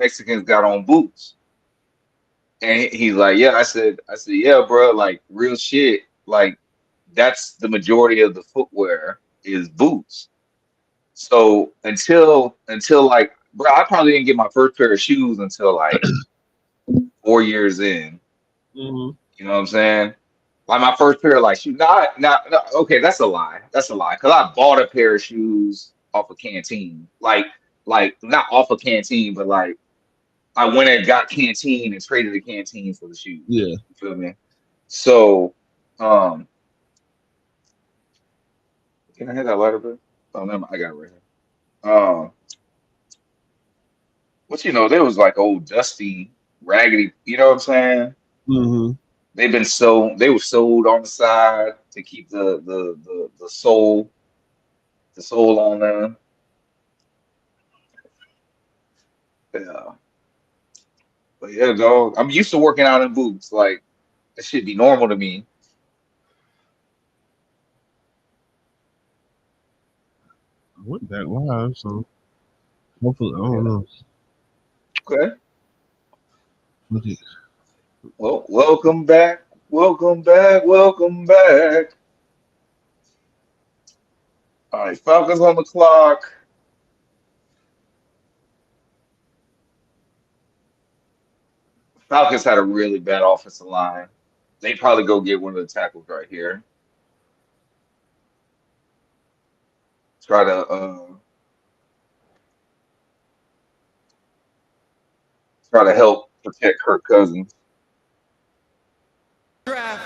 Mexicans got on boots. And he's like, yeah, I said, yeah, bro, like real shit. Like that's the majority of the footwear is boots. So until like, bro, I probably didn't get my first pair of shoes until like 4 years in. Mm-hmm. You know what I'm saying? Like my first pair of like shoes. Not okay, that's a lie. That's a lie. Cause I bought a pair of shoes off of Canteen. Like not off of Canteen, but like I went and got Canteen and traded the Canteen for the shoes. Yeah. You feel me? So, um, can I have that lighter, bro? Oh, never mind. I got it right here. But there was like old dusty, raggedy. You know what I'm saying? Mm-hmm. They were sold on the side to keep the sole on them. Yeah. But yeah, dog. I'm used to working out in boots. Like that should be normal to me. I went back live, so hopefully I don't Yeah. know. Okay. Okay. Well, welcome back. Welcome back. Welcome back. All right, Falcons on the clock. Falcons had a really bad offensive line. They probably go get one of the tackles right here. Try to help protect Kirk Cousins. Draft,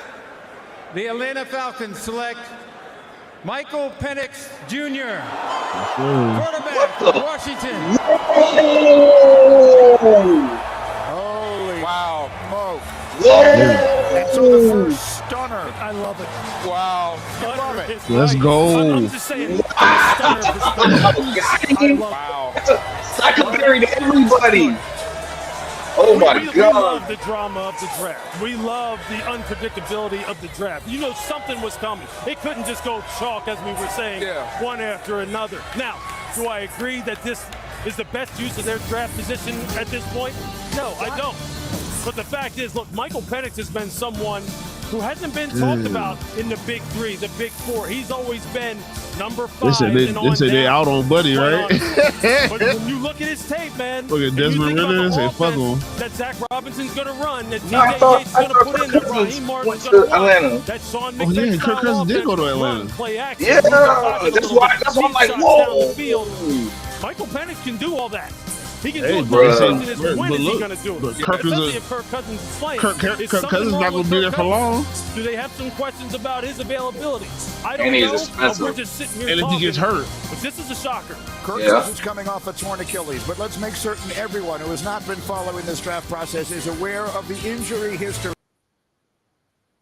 the Atlanta Falcons select Michael Penix Jr., quarterback What of the? Washington. Whoa! Holy wow. Mo. Whoa! And so the first stunner. I love it. Wow. I love it. Let's go. I'm just saying. Stunner for stunner. Got him. Wow. I compared to everybody. Oh my We God. love the drama of the draft. We love the unpredictability of the draft. You know something was coming. It couldn't just go chalk, as we were saying, one after another. Now, do I agree that this is the best use of their draft position at this point? No, I don't. But the fact is, look, Michael Penix has been someone who hasn't been talked about in the big three, the big four. He's always been number 5. They say they out on Buddy, right? But when you look at his tape, man, Look at Desmond Ritter and say, fuck him. that Zach Robinson's going to run, that I TJ thought Yates is going to put in, that Kirk Raheem Cousins Martin's went going to to run, Atlanta. that Sean Oh, yeah, McVay Kirk Cousins did go to offense, Atlanta. run, play action, Yeah, move the pocket a that's little why bit, I'm deep like, shots down whoa. the field. Michael Penix can do all that. He can Hey, do it. bro. The question is, when But is he look, going to do but it? Kirk is Especially a- if Kirk Cousins is playing. Kirk Is Cousins something is wrong not going with to be there Kirk for long. Cousins? Do they have some questions about his availability? I don't And he's know. expensive. We're just sitting here And if he gets talking. hurt, But this is a shocker. Kirk Yeah. Cousins coming off a torn Achilles, but let's make certain everyone who has not been following this draft process is aware of the injury history.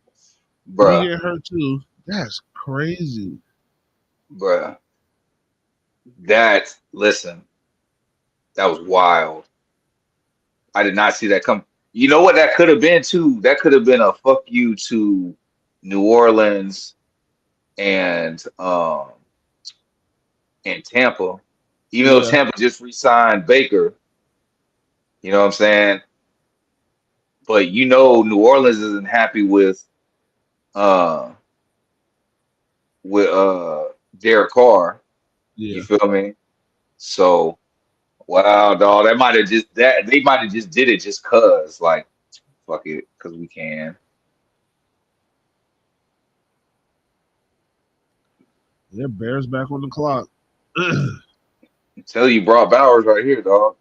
if he Bruh, get hurt too. That's crazy. bruh. Listen, that was wild. I did not see that come. You know what that could have been too? That could have been a fuck you to New Orleans and Tampa. Even though Yeah. Tampa just re-signed Baker, you know what I'm saying? But New Orleans isn't happy uh with Derek Carr. Yeah. You feel me? So wow, dog, they might have just did it just cause like fuck it, cause we can. Yeah, Bears back on the clock. Tell you brought Bowers right here, dog.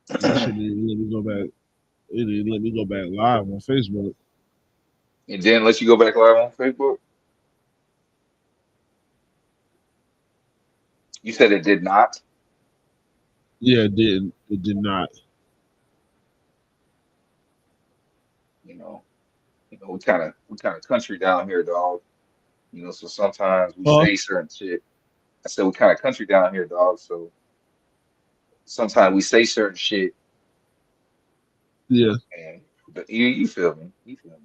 That shit didn't let me go back. It didn't let me go back live on Facebook. It didn't let you go back live on Facebook. You said it did not. Yeah, it didn't. It did not. You know, we kind of country down here, dog. So sometimes we Huh? say certain shit. I said we kind of country down here, dog. So sometimes we say certain shit Yeah. And you feel me? You feel me?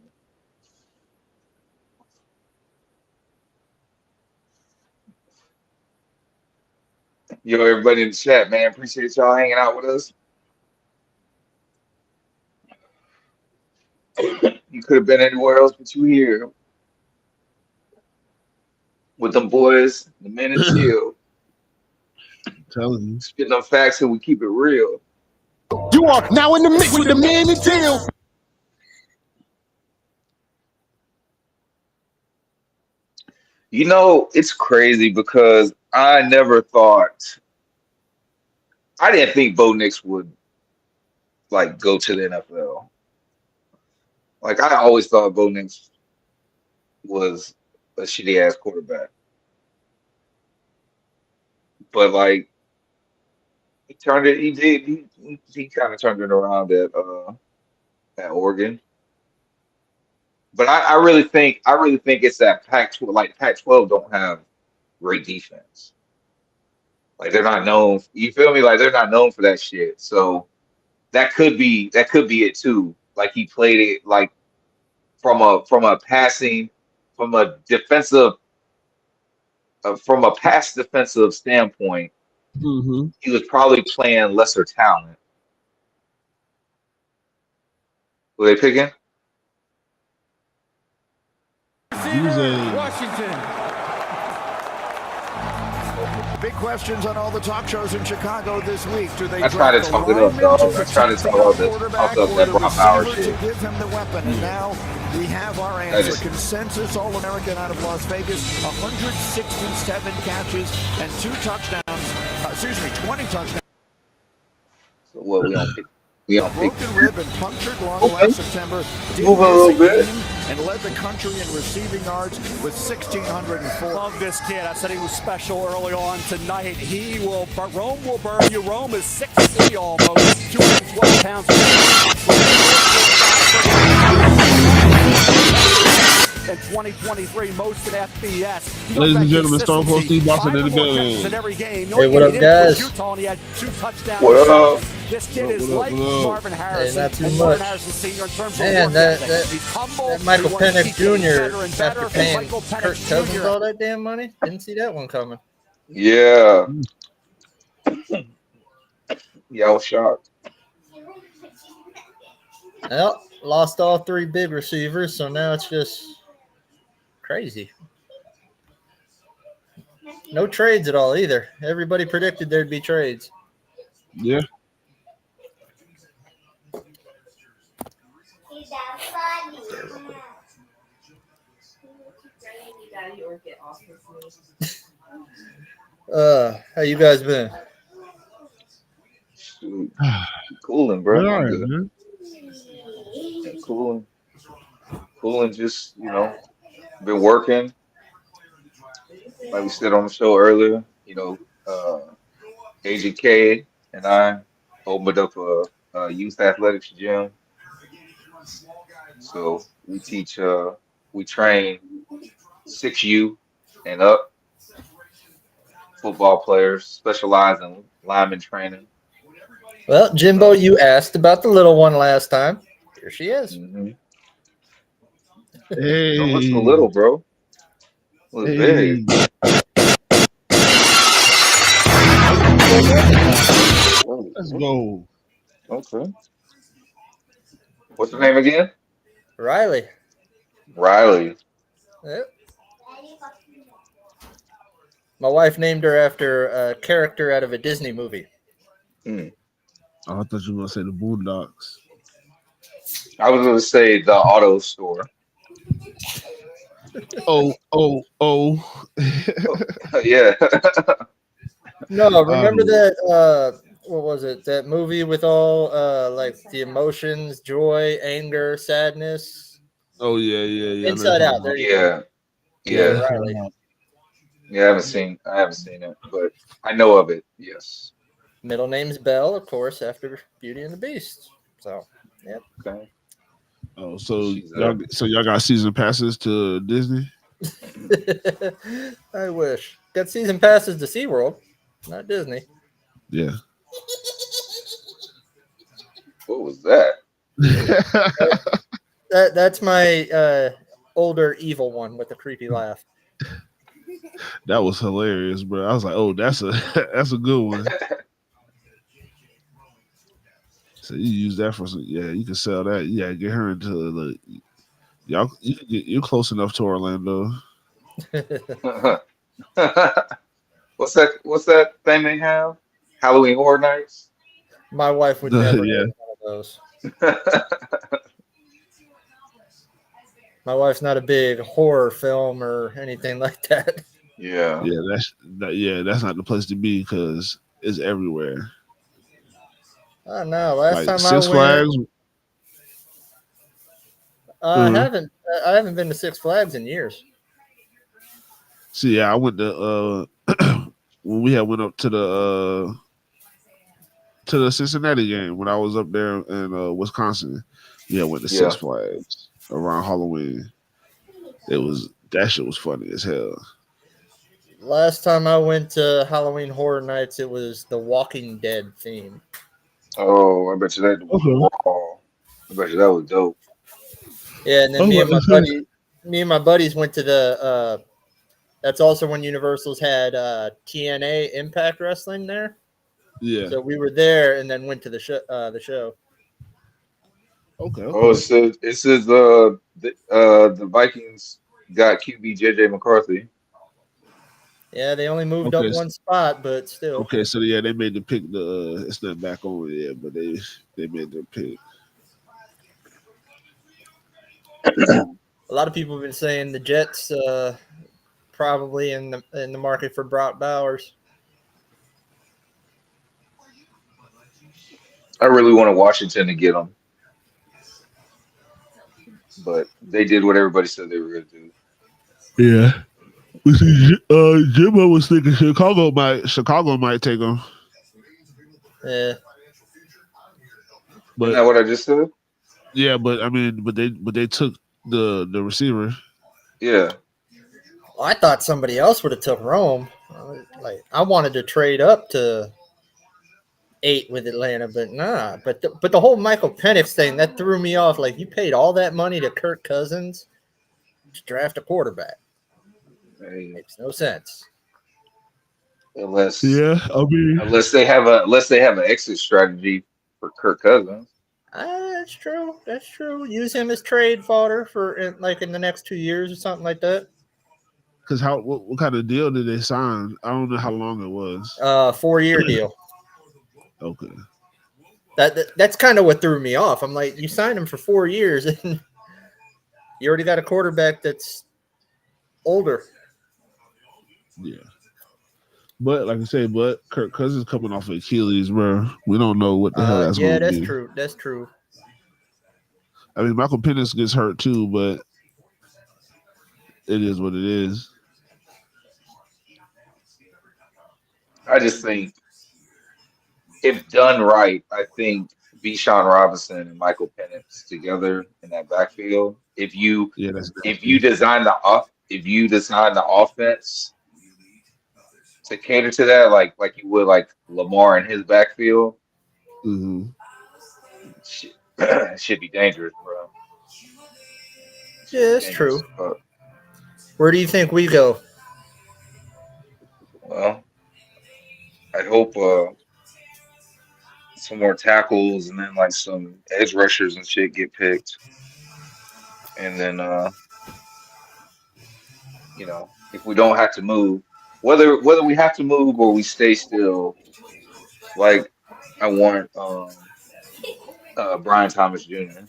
Yo, everybody in the chat, man. Appreciate y'all hanging out with us. You could have been anywhere else, but you here with them boys, the men and chill, Telling you. spitting them facts, and we keep it real. You are now in the mix with the man and Teal. You know, it's crazy because I didn't think Bo Nix would like go to the NFL. Like I always thought Bo Nix was a shitty ass quarterback, but like he turned it. He did. He kind of turned it around at Oregon. But I really think it's that Pac-12. Like Pac-12 don't have great defense. Like they're not known. You feel me? Like they're not known for that shit. So that could be it too. Like he played it like from a passing, from a defensive, from a pass defensive standpoint. Mm-hmm. He was probably playing lesser talent. Were they picking? Washington. Big questions on all the talk shows in Chicago this week. Do they I try to draft talk the it up, lineman dog. to I try to protect talk the about quarterback talk up or that the Brock Power receiver shit. to give him the weapon? And now we have our That answer. is- Consensus All-American out of Las Vegas, 167 catches and 2 touchdowns. 20 touchdowns. So what we don't pick? We don't pick. Broken rib and punctured lung Okay. last September. Did Move a miss little bit. game and led the country in receiving yards with 1,604. Love this kid. I said he was special early on tonight. Rome will burn you. Rome is 6'3" almost, 212 pounds. In 2023, most in FBS. Ladies and gentlemen, Stone Cold Steve Austin in the building. In every game. Hey, what up, guys? Utah, and he had 2 touchdowns. What up? This kid is What up, like what up? Marvin Harrison. not too and Marvin much. Harrison Sr. in terms Man, of that- work that- ethic. He's humble. That Michael He wants to Penix keep getting Jr. better and better. after paying Michael Penix Kirk Cousins Jr. all that damn money. Didn't see that one coming. Yeah. Yeah, I was shocked. Well, lost all 3 big receivers, so now it's just crazy. No trades at all either. Everybody predicted there'd be trades. Yeah. How you guys been? Shoot. Cooling, bro. All I'm right, good. man. Cooling. Just been working. Like we said on the show earlier, Agent K and I opened up a youth athletics gym. So we train 6U and up football players, specialize in lineman training. Well, Jimbo, you asked about the little one last time. Here she is. Mm-hmm. Hey. Don't look so little, bro. Look Hey. big. Let's go. Okay. What's her name again? Riley. Riley. Yep. My wife named her after a character out of a Disney movie. Hmm. Oh, I thought you were going to say the Boondocks. I was going to say the auto store. Oh. Yeah. No, remember that, what was it? That movie with all, like, the emotions, joy, anger, sadness. Oh, yeah. Inside Out. There you go. Yeah. Riley. Yeah, I haven't seen it, but I know of it. Yes. Middle name's Belle, of course, after Beauty and the Beast. So, yep. Okay. Oh, so y'all got season passes to Disney? I wish. Got season passes to SeaWorld, not Disney. Yeah. What was that? That's my older evil one with the creepy laugh. That was hilarious, bro. I was like, "Oh, that's a that's a good one." So you use that for some, yeah. You can sell that. Yeah, get her into the y'all. You're close enough to Orlando. What's that? What's that thing they have? Halloween Horror Nights. My wife would never go Yeah, to one of those. My wife's not a big horror film or anything like that. Yeah. yeah. That's not the place to be because it's everywhere. I don't know. Last Like time I Six went, Flags. I haven't. I haven't been to Six Flags in years. See, yeah, I went to when we had went up to the Cincinnati game when I was up there in Wisconsin. Yeah, went to Yeah. Six Flags around Halloween. That shit was funny as hell. Last time I went to Halloween Horror Nights, it was the Walking Dead theme. Oh, I bet you that was raw. I bet you that was dope. Yeah, and then me and my buddies went to the. That's also when Universal's had TNA Impact Wrestling there. Yeah. So we were there and then went to the show. Okay. Oh, it says the Vikings got QB JJ McCarthy. Yeah, they only moved up one spot, but still. Okay, so yeah, they made the pick. It's not back on yet, but they made the pick. A lot of people have been saying the Jets probably in the market for Brock Bowers. I really want Washington to get him, but they did what everybody said they were going to do. Yeah. Jimbo was thinking Chicago might take him. Yeah. Isn't that what I just said? Yeah, but I mean, but they took the receiver. Yeah. Well, I thought somebody else would have took Rome. Like I wanted to trade up to 8 with Atlanta, but nah. But the whole Michael Penix thing that threw me off. Like you paid all that money to Kirk Cousins to draft a quarterback. Hey, Makes no sense. Unless they have an exit strategy for Kirk Cousins. That's true. That's true. Use him as trade fodder for in the next 2 years or something like that. Because what kind of deal did they sign? I don't know how long it was. 4-year deal. Okay. That's kind of what threw me off. I'm like, you signed him for 4 years, and you already got a quarterback that's older. Yeah. But like I say, Kirk Cousins coming off of Achilles, bro. We don't know what the hell that's going to be. Yeah, that's true. That's true. I mean, Michael Penix gets hurt too, but it is what it is. I just think if done right, I think Bijan Robinson and Michael Penix together in that backfield. If you design the offense to cater to that, like you would like Lamar in his backfield, should be dangerous, bro. Yeah, that's true. Where do you think we go? Well, I hope some more tackles and then like some edge rushers and shit get picked. And then if we don't have to move, whether we have to move or we stay still, like I want Brian Thomas Jr.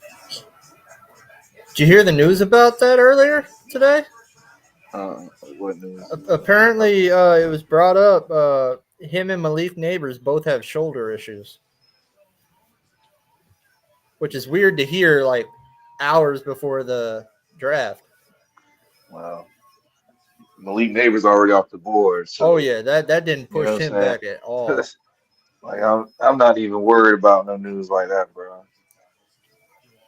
Did you hear the news about that earlier today? What news? Apparently, it was brought up. Him and Malik Neighbors both have shoulder issues, which is weird to hear like hours before the draft. Wow. Malik Neighbors already off the board. So, oh yeah, that didn't push him back at all. Like I'm not even worried about no news like that, bro.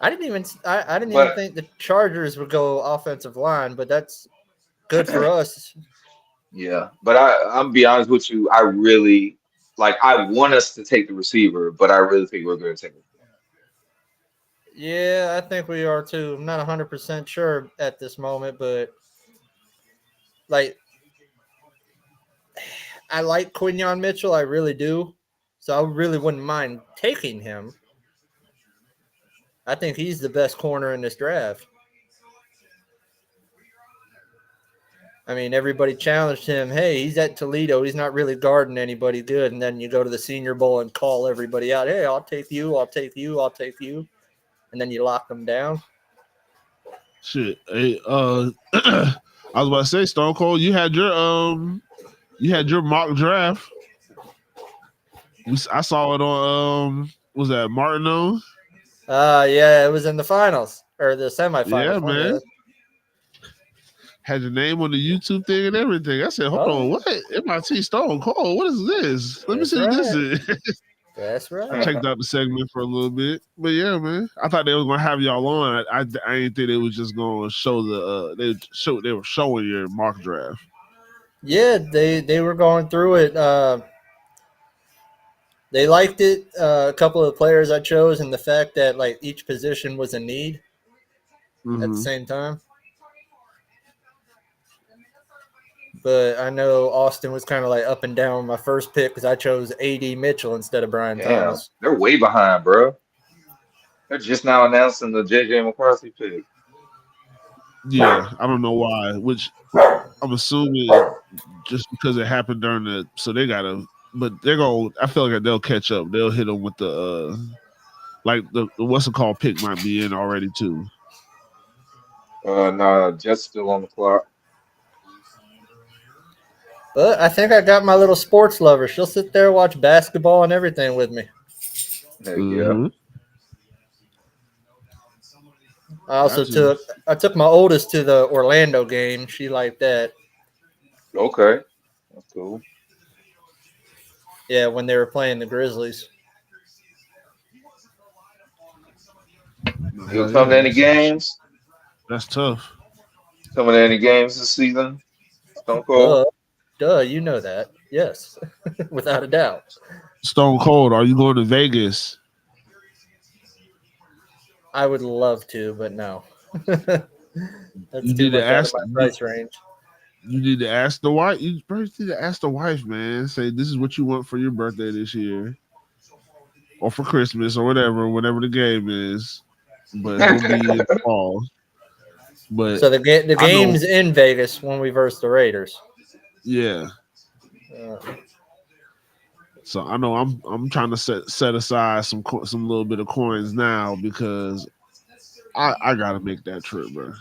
I didn't even think the Chargers would go offensive line, but that's good for us. Yeah, but I'm be honest with you. I really I want us to take the receiver, but I really think we're going to take it. Yeah, I think we are too. I'm not 100% sure at this moment, but like I like Quinyon Mitchell, I really do. So I really wouldn't mind taking him. I think he's the best corner in this draft. I mean, everybody challenged him. Hey, he's at Toledo. He's not really guarding anybody good. And then you go to the Senior Bowl and call everybody out. Hey, I'll take you. I'll take you. I'll take you. And then you lock them down. Shit. Hey, I was about to say, Stone Cold, you had your mock draft. I saw it on was that Martineau? Yeah, it was in the finals or the semifinals. Yeah, man. Had your name on the YouTube thing and everything. I said, hold on, what? MIT Stone Cold, what is this? Let me see what this is. That's right. I checked out the segment for a little bit. But yeah, man. I thought they was gonna have y'all on. I didn't think they was just gonna show they were showing your mock draft. Yeah, they were going through it. They liked it. A couple of the players I chose, and the fact that like each position was a need at the same time. But I know Austin was kind of like up and down with my first pick because I chose A.D. Mitchell instead of Brian Thomas. They're way behind, bro. They're just now announcing the J.J. McCarthy pick. Yeah, I don't know why. Which I'm assuming just because it happened during the, so they gotta, but they're gonna. I feel like they'll catch up. They'll hit them with the like the what's it called pick might be in already too. No, just still on the clock. But I think I got my little sports lover. She'll sit there, watch basketball and everything with me. Yeah. I also took my oldest to the Orlando game. She liked that. Okay, that's cool. Yeah, when they were playing the Grizzlies. You come to any games? That's tough. Coming to any games this season? Stone Cold? Duh, you know that. Yes, without a doubt. Stone Cold, are you going to Vegas? I would love to, but no. That's you too need much to ask out of my price range. You need to ask the wife. You first need to ask the wife, man. Say this is what you want for your birthday this year, or for Christmas, or whatever the game is. But he'll be in the fall. But so the game's in Vegas when we verse the Raiders. Yeah. So I know I'm trying to set aside some little bit of coins now because I gotta make that trip, bro.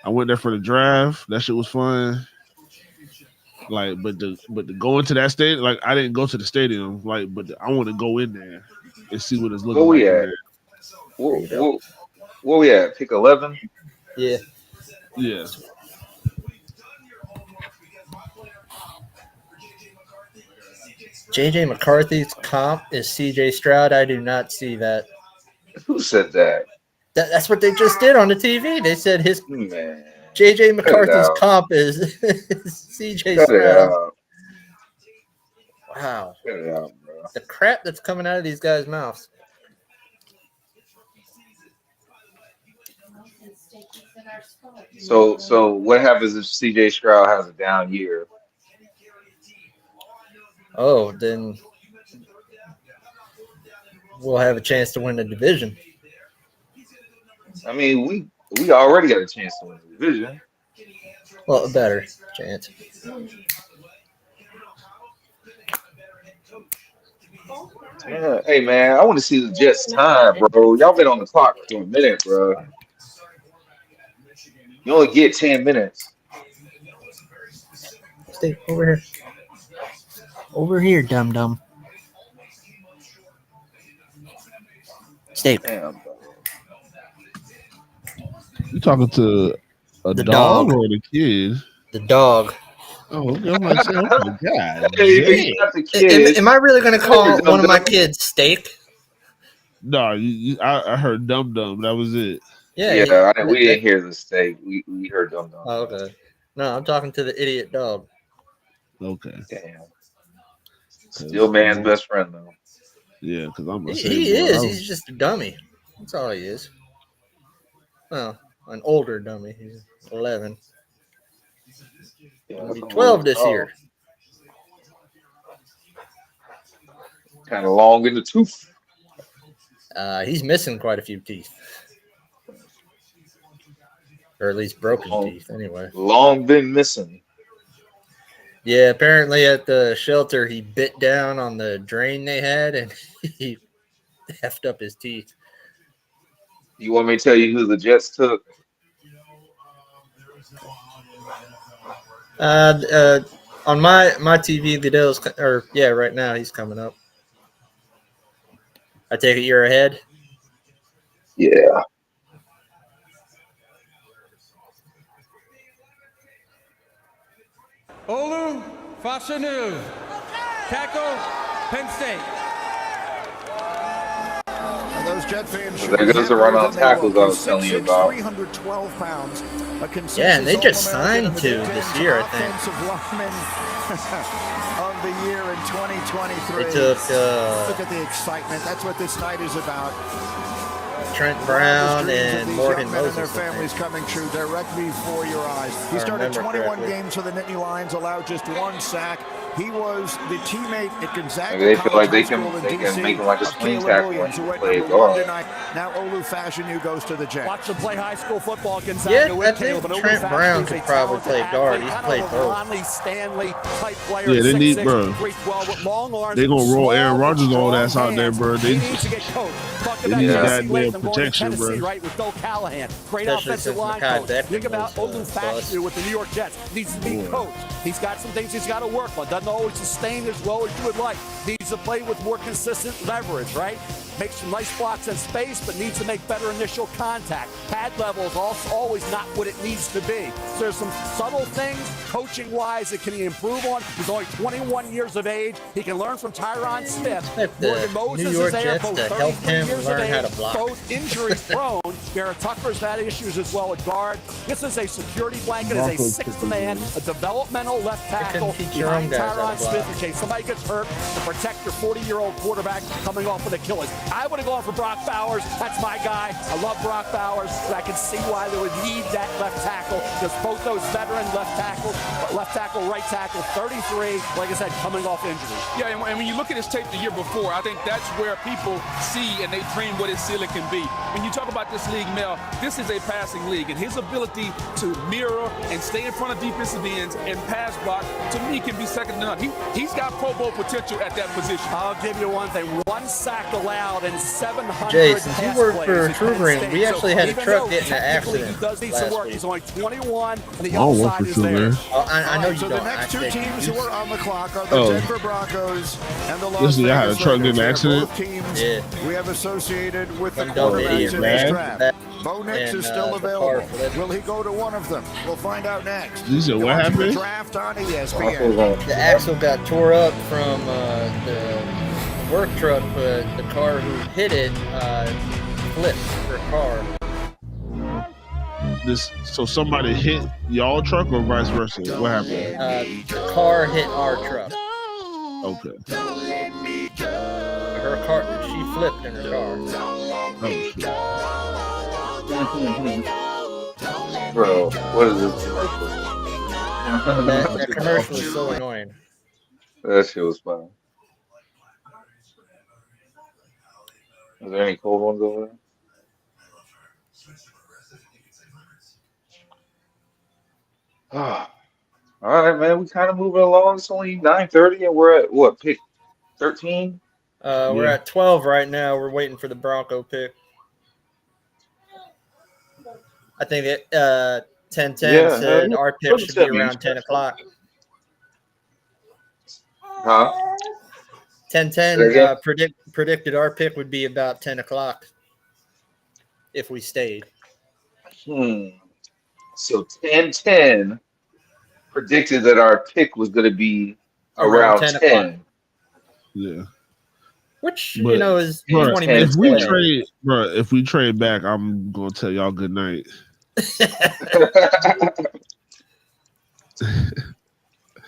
I went there for the draft. That shit was fun. Like, but the going to that stadium, like I didn't go to the stadium, like, but I want to go in there and see what it's looking like in there. Where we at? Pick 11? Yeah. Yeah. JJ McCarthy's comp is CJ Stroud. I do not see that. Who said that? That's what they just did on the TV. They said his JJ McCarthy's comp is CJ Stroud. Wow. Cut it out, bro. The crap that's coming out of these guys' mouths. So what happens if CJ Stroud has a down year? Oh, then we'll have a chance to win the division. I mean, we already got a chance to win the division. Well, a better chance. Yeah. Hey man, I want to see the Jets time, bro. Y'all been on the clock for a minute, bro. You only get 10 minutes. Stay over here. Over here, dum-dum. Stay. Damn, bro. You talking to the dog or the kid? The dog. Oh, I'm like, oh my God. Am I really going to call one of my kids Steak? No, I heard Dum Dum. That was it. Yeah, we didn't hear the Steak. We heard Dum Dum. Oh, okay. No, I'm talking to the idiot dog. Okay. Damn. Still man's best friend, though. Yeah, because I'm gonna say, He boy, is. He's just a dummy. That's all he is. Well, an older dummy. He's 11. Yeah, He'll that's be a 12 little this year. kind of long in the tooth. He's missing quite a few teeth. Or at least broken teeth, anyway. Long been missing. Yeah, apparently at the shelter, he bit down on the drain they had, and he effed up his teeth. You want me to tell you who the Jets took? On my TV, Goodell's, right now he's coming up. I take it you're ahead. Yeah. Olu Fashanu, tackle, Penn State. And those Jet fans So there goes the run on tackles I was telling you about. 312 pounds. Yeah, and they just signed two this year, I think. Offensive lineman of the year in 2023. They took Look at the excitement. That's what this night is about. Trent Brown and Morgan Moses. And their families coming true directly before your eyes. He started 21 games for the Nittany Lions, allowed just one sack. He was the teammate at Gonzaga. Maybe they feel like they can make him like a swing tackle and play a guard. Now Olu Fashanu goes to the Jets. Watch him play high school football. Gonzaga. Yeah, I think Trent Brown could probably play guard. He's played both. Stanley type player. Yeah, they need, 6'6", bro. 312 with long arms. They gonna roll Aaron Rodgers all that's out there, bro. He needs to get coached. Talk about need Jesse goddamn Latham going to protection, Tennessee, bro. right, with Bill Callahan. Great Especially offensive since line Mekhi coach. Becton Think about was, Olu Fashanu with the New York Jets. Needs to be coached. He's got some things he's got to work on. Doesn't always sustain as well as you would like. Needs to play with more consistent leverage, right? Makes some nice blocks in space, but needs to make better initial contact. Pad level is also always not what it needs to be. So there's some subtle things, coaching-wise, that can he improve on. He's only 21 years of age. He can learn from Tyron Smith. Morgan Moses New York is there, Jets both to help 33 him years learn of how age, to block. both injury-prone. Garrett Tucker's had issues as well at guard. This is a security blanket, is a sixth man, a developmental left tackle teach your own behind guys how to Tyron block. Smith in case somebody gets hurt to protect your 40-year-old quarterback coming off with Achilles. I would have gone for Brock Bowers. That's my guy. I love Brock Bowers, but I can see why they would need that left tackle because both those veteran left tackle, right tackle, 33, like I said, coming off injury. Yeah, and when you look at his tape the year before, I think that's where people see and they dream what his ceiling can be. When you talk about this league, Mel, this is a passing league, and his ability to mirror and stay in front of defensive ends and pass block, to me, can be second to none. He's got Pro Bowl potential at that position. I'll give you one thing. One sack allowed and 700 Jay, since you pass work plays for at True Penn Green, State. we actually had a even truck though get in an technically accident He does need some last work. week. He's only 21, and the I don't other work side for is True there. Green. I know you So don't. the next two teams who are on the clock are the Oh. Denver Broncos and the Las Listen, y'all had a Vegas truck get in an Raiders. They're accident? both teams Yeah. we have associated with the One dumb quarterbacks idiot in ran this into draft. Bo Nix and, is still the available. car flipped. Will he go to one of them? We'll find out next. You said You're what watching the happened? Draft on ESPN. The axle got tore up from the work truck, but the car who hit it flipped her car. So somebody hit y'all truck or vice versa? What happened? The car hit our truck. Okay. Her car, she flipped in her car. Oh shit. Bro, what is this commercial? That commercial is so annoying. That shit was fun. Is there any cold ones over there? All right, man. We kind of moving along. It's only 9:30, and we're at what, pick 13? We're at 12 right now. We're waiting for the Bronco pick. I think that 10-10 said our pick should be around 10 o'clock. Huh? 10-10 predicted our pick would be about 10 o'clock if we stayed. So 10-10 predicted that our pick was going to be around 10. Yeah. Which, But, is bro, 20 minutes away. If we trade back, I'm gonna tell y'all good night.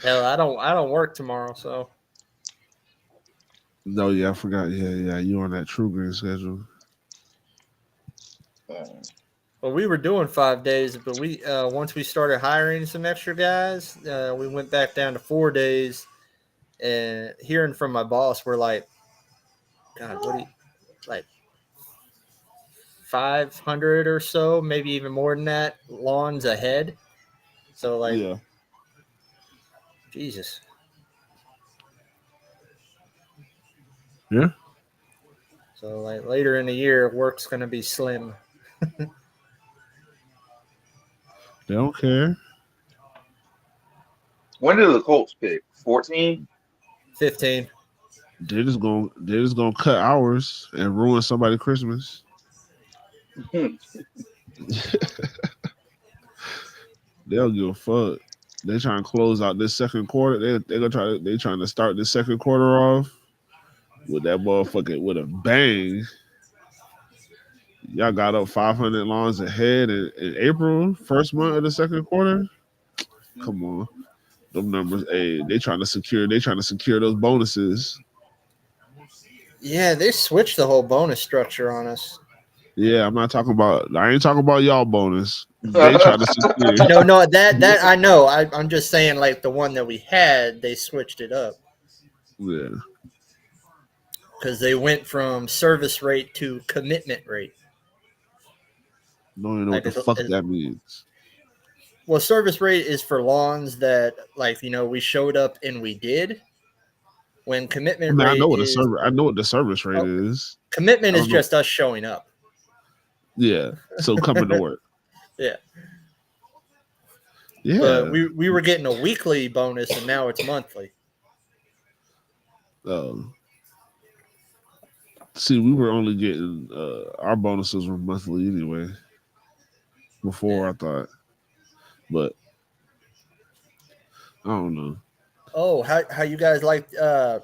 Hell, I don't work tomorrow, so No, yeah, I forgot. Yeah, you on that True Green schedule. Well, we were doing 5 days, but we once we started hiring some extra guys, we went back down to 4 days. And hearing from my boss, we're like, God, what do you like? 500 or so, maybe even more than that, lawns ahead. So like, Yeah. Jesus. Yeah. So like later in the year, work's gonna be slim. They don't care. When did the Colts pick? 14? 15. They're just gonna cut hours and ruin somebody's Christmas. They don't give a fuck. They trying to close out this second quarter. They trying to start this second quarter off with that motherfucker with a bang. Y'all got up 500 lawns ahead in April, first month of the second quarter. Come on, them numbers. Hey, they trying to secure those bonuses. Yeah, they switched the whole bonus structure on us. Yeah, I ain't talking about y'all bonus. They trying to secure. No, that I know. I'm just saying, like the one that we had, they switched it up. Yeah. Because they went from service rate to commitment rate. Don't even know what the fuck that means. Well, service rate is for lawns that, like, we showed up and we did. When commitment rate I know what the service rate is. Commitment is just us showing up. Yeah. So coming to work. Yeah. Yeah. But we were getting a weekly bonus and now it's monthly. See, we were only getting our bonuses were monthly anyway. Before I thought. But I don't know. Oh, how you guys like the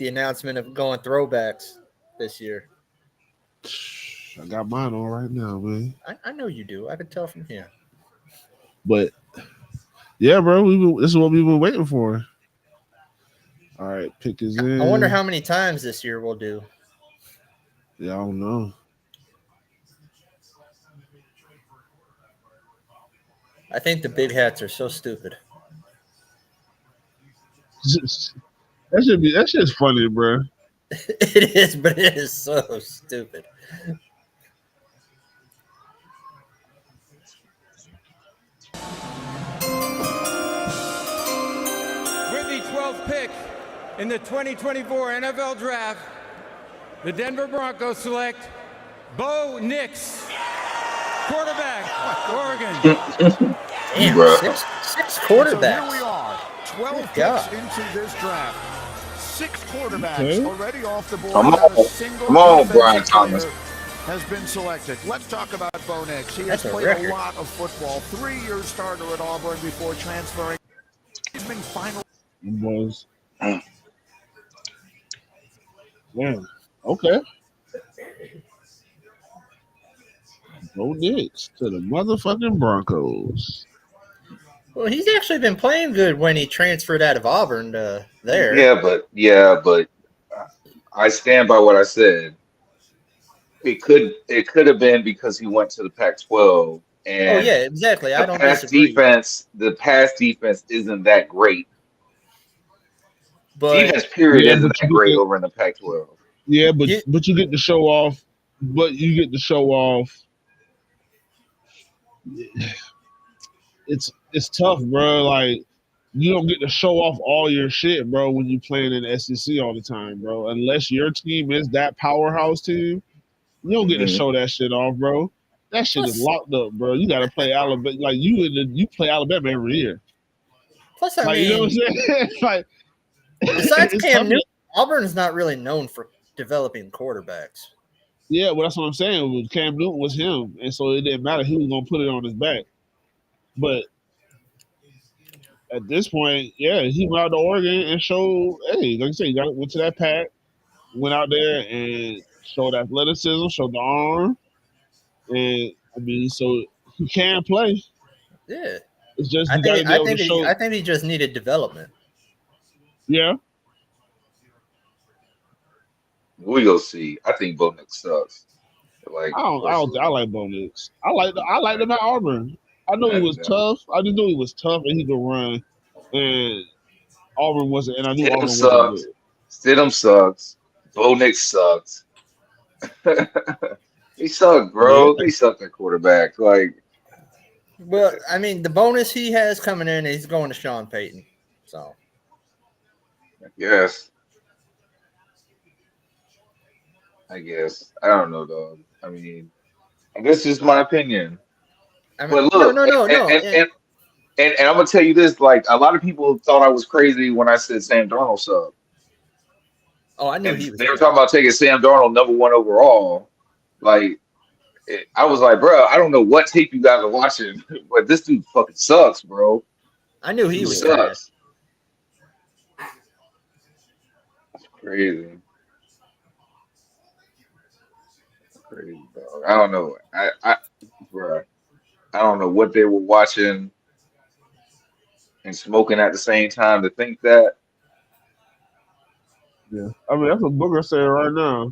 announcement of going throwbacks this year? I got mine on right now, man. I know you do. I can tell from here. But yeah, bro, this is what we've been waiting for. All right, pick is in. I wonder how many times this year we'll do. Yeah, I don't know. I think the big hats are so stupid. That shit's funny, bro. It is, but it is so stupid. With the 12th pick in the 2024 NFL Draft, the Denver Broncos select Bo Nix, quarterback, Oregon. Damn, six quarterbacks. So here we are, 12 picks into this draft. 6 quarterbacks already off the board. Come on, Brian defensive Thomas. player has been selected. Let's talk about Bo Nix. He has played a lot of football. 3-year starter at Auburn before transferring. He's been final. Was. Yeah. Okay. Bo Nix to the motherfucking Broncos. Well, he's actually been playing good when he transferred out of Auburn to there. Yeah, but I stand by what I said. It could have been because he went to the Pac-12 and yeah, exactly. I don't disagree. The pass defense isn't that great. But defense period isn't that great over in the Pac-12. Yeah, but you get to show off. But you get to show off. It's tough, bro. Like you don't get to show off all your shit, bro, when you playing in the SEC all the time, bro. Unless your team is that powerhouse team, you don't get to show that shit off, bro. That shit is locked up, bro. You got to play Alabama. Like you play Alabama every year. Plus, I mean, you know what I'm saying? Like, besides Cam Newton, Auburn is not really known for developing quarterbacks. Yeah, well, that's what I'm saying. Cam Newton was him, and so it didn't matter who was gonna put it on his back. But at this point, yeah, he went out to Oregon and showed, hey, like I said, he went to that pack, went out there and showed athleticism, showed the arm, and I mean, so he can play. Yeah, it's just I think he just needed development. Yeah. We go see. I think Bo Nix sucks. Like, I like Bo Nix. I like him at Auburn. I know he was no. tough. I just knew he was tough and he could run. And Auburn wasn't, and I knew Stidham Auburn wasn't good. sucks. Stidham sucks. Bo Nix sucks. He sucked, bro. Yeah. They sucked at quarterback. Like, Well, I mean, the bonus he has coming in, he's going to Sean Payton. So, yes. I guess. I don't know, dog. I mean, this is my opinion. I mean, But look, no. and I'm gonna tell you this: like, a lot of people thought I was crazy when I said Sam Darnold sucked, Oh, I knew and he was. they were talking about taking Sam Darnold #1 overall. Like, I was like, bro, I don't know what tape you guys are watching, but this dude fucking sucks, bro. I knew he He was bad. sucks. That's crazy. Crazy, dog. I don't know. Bro, I don't know what they were watching and smoking at the same time to think that. Yeah. I mean, that's what Booker saying right now.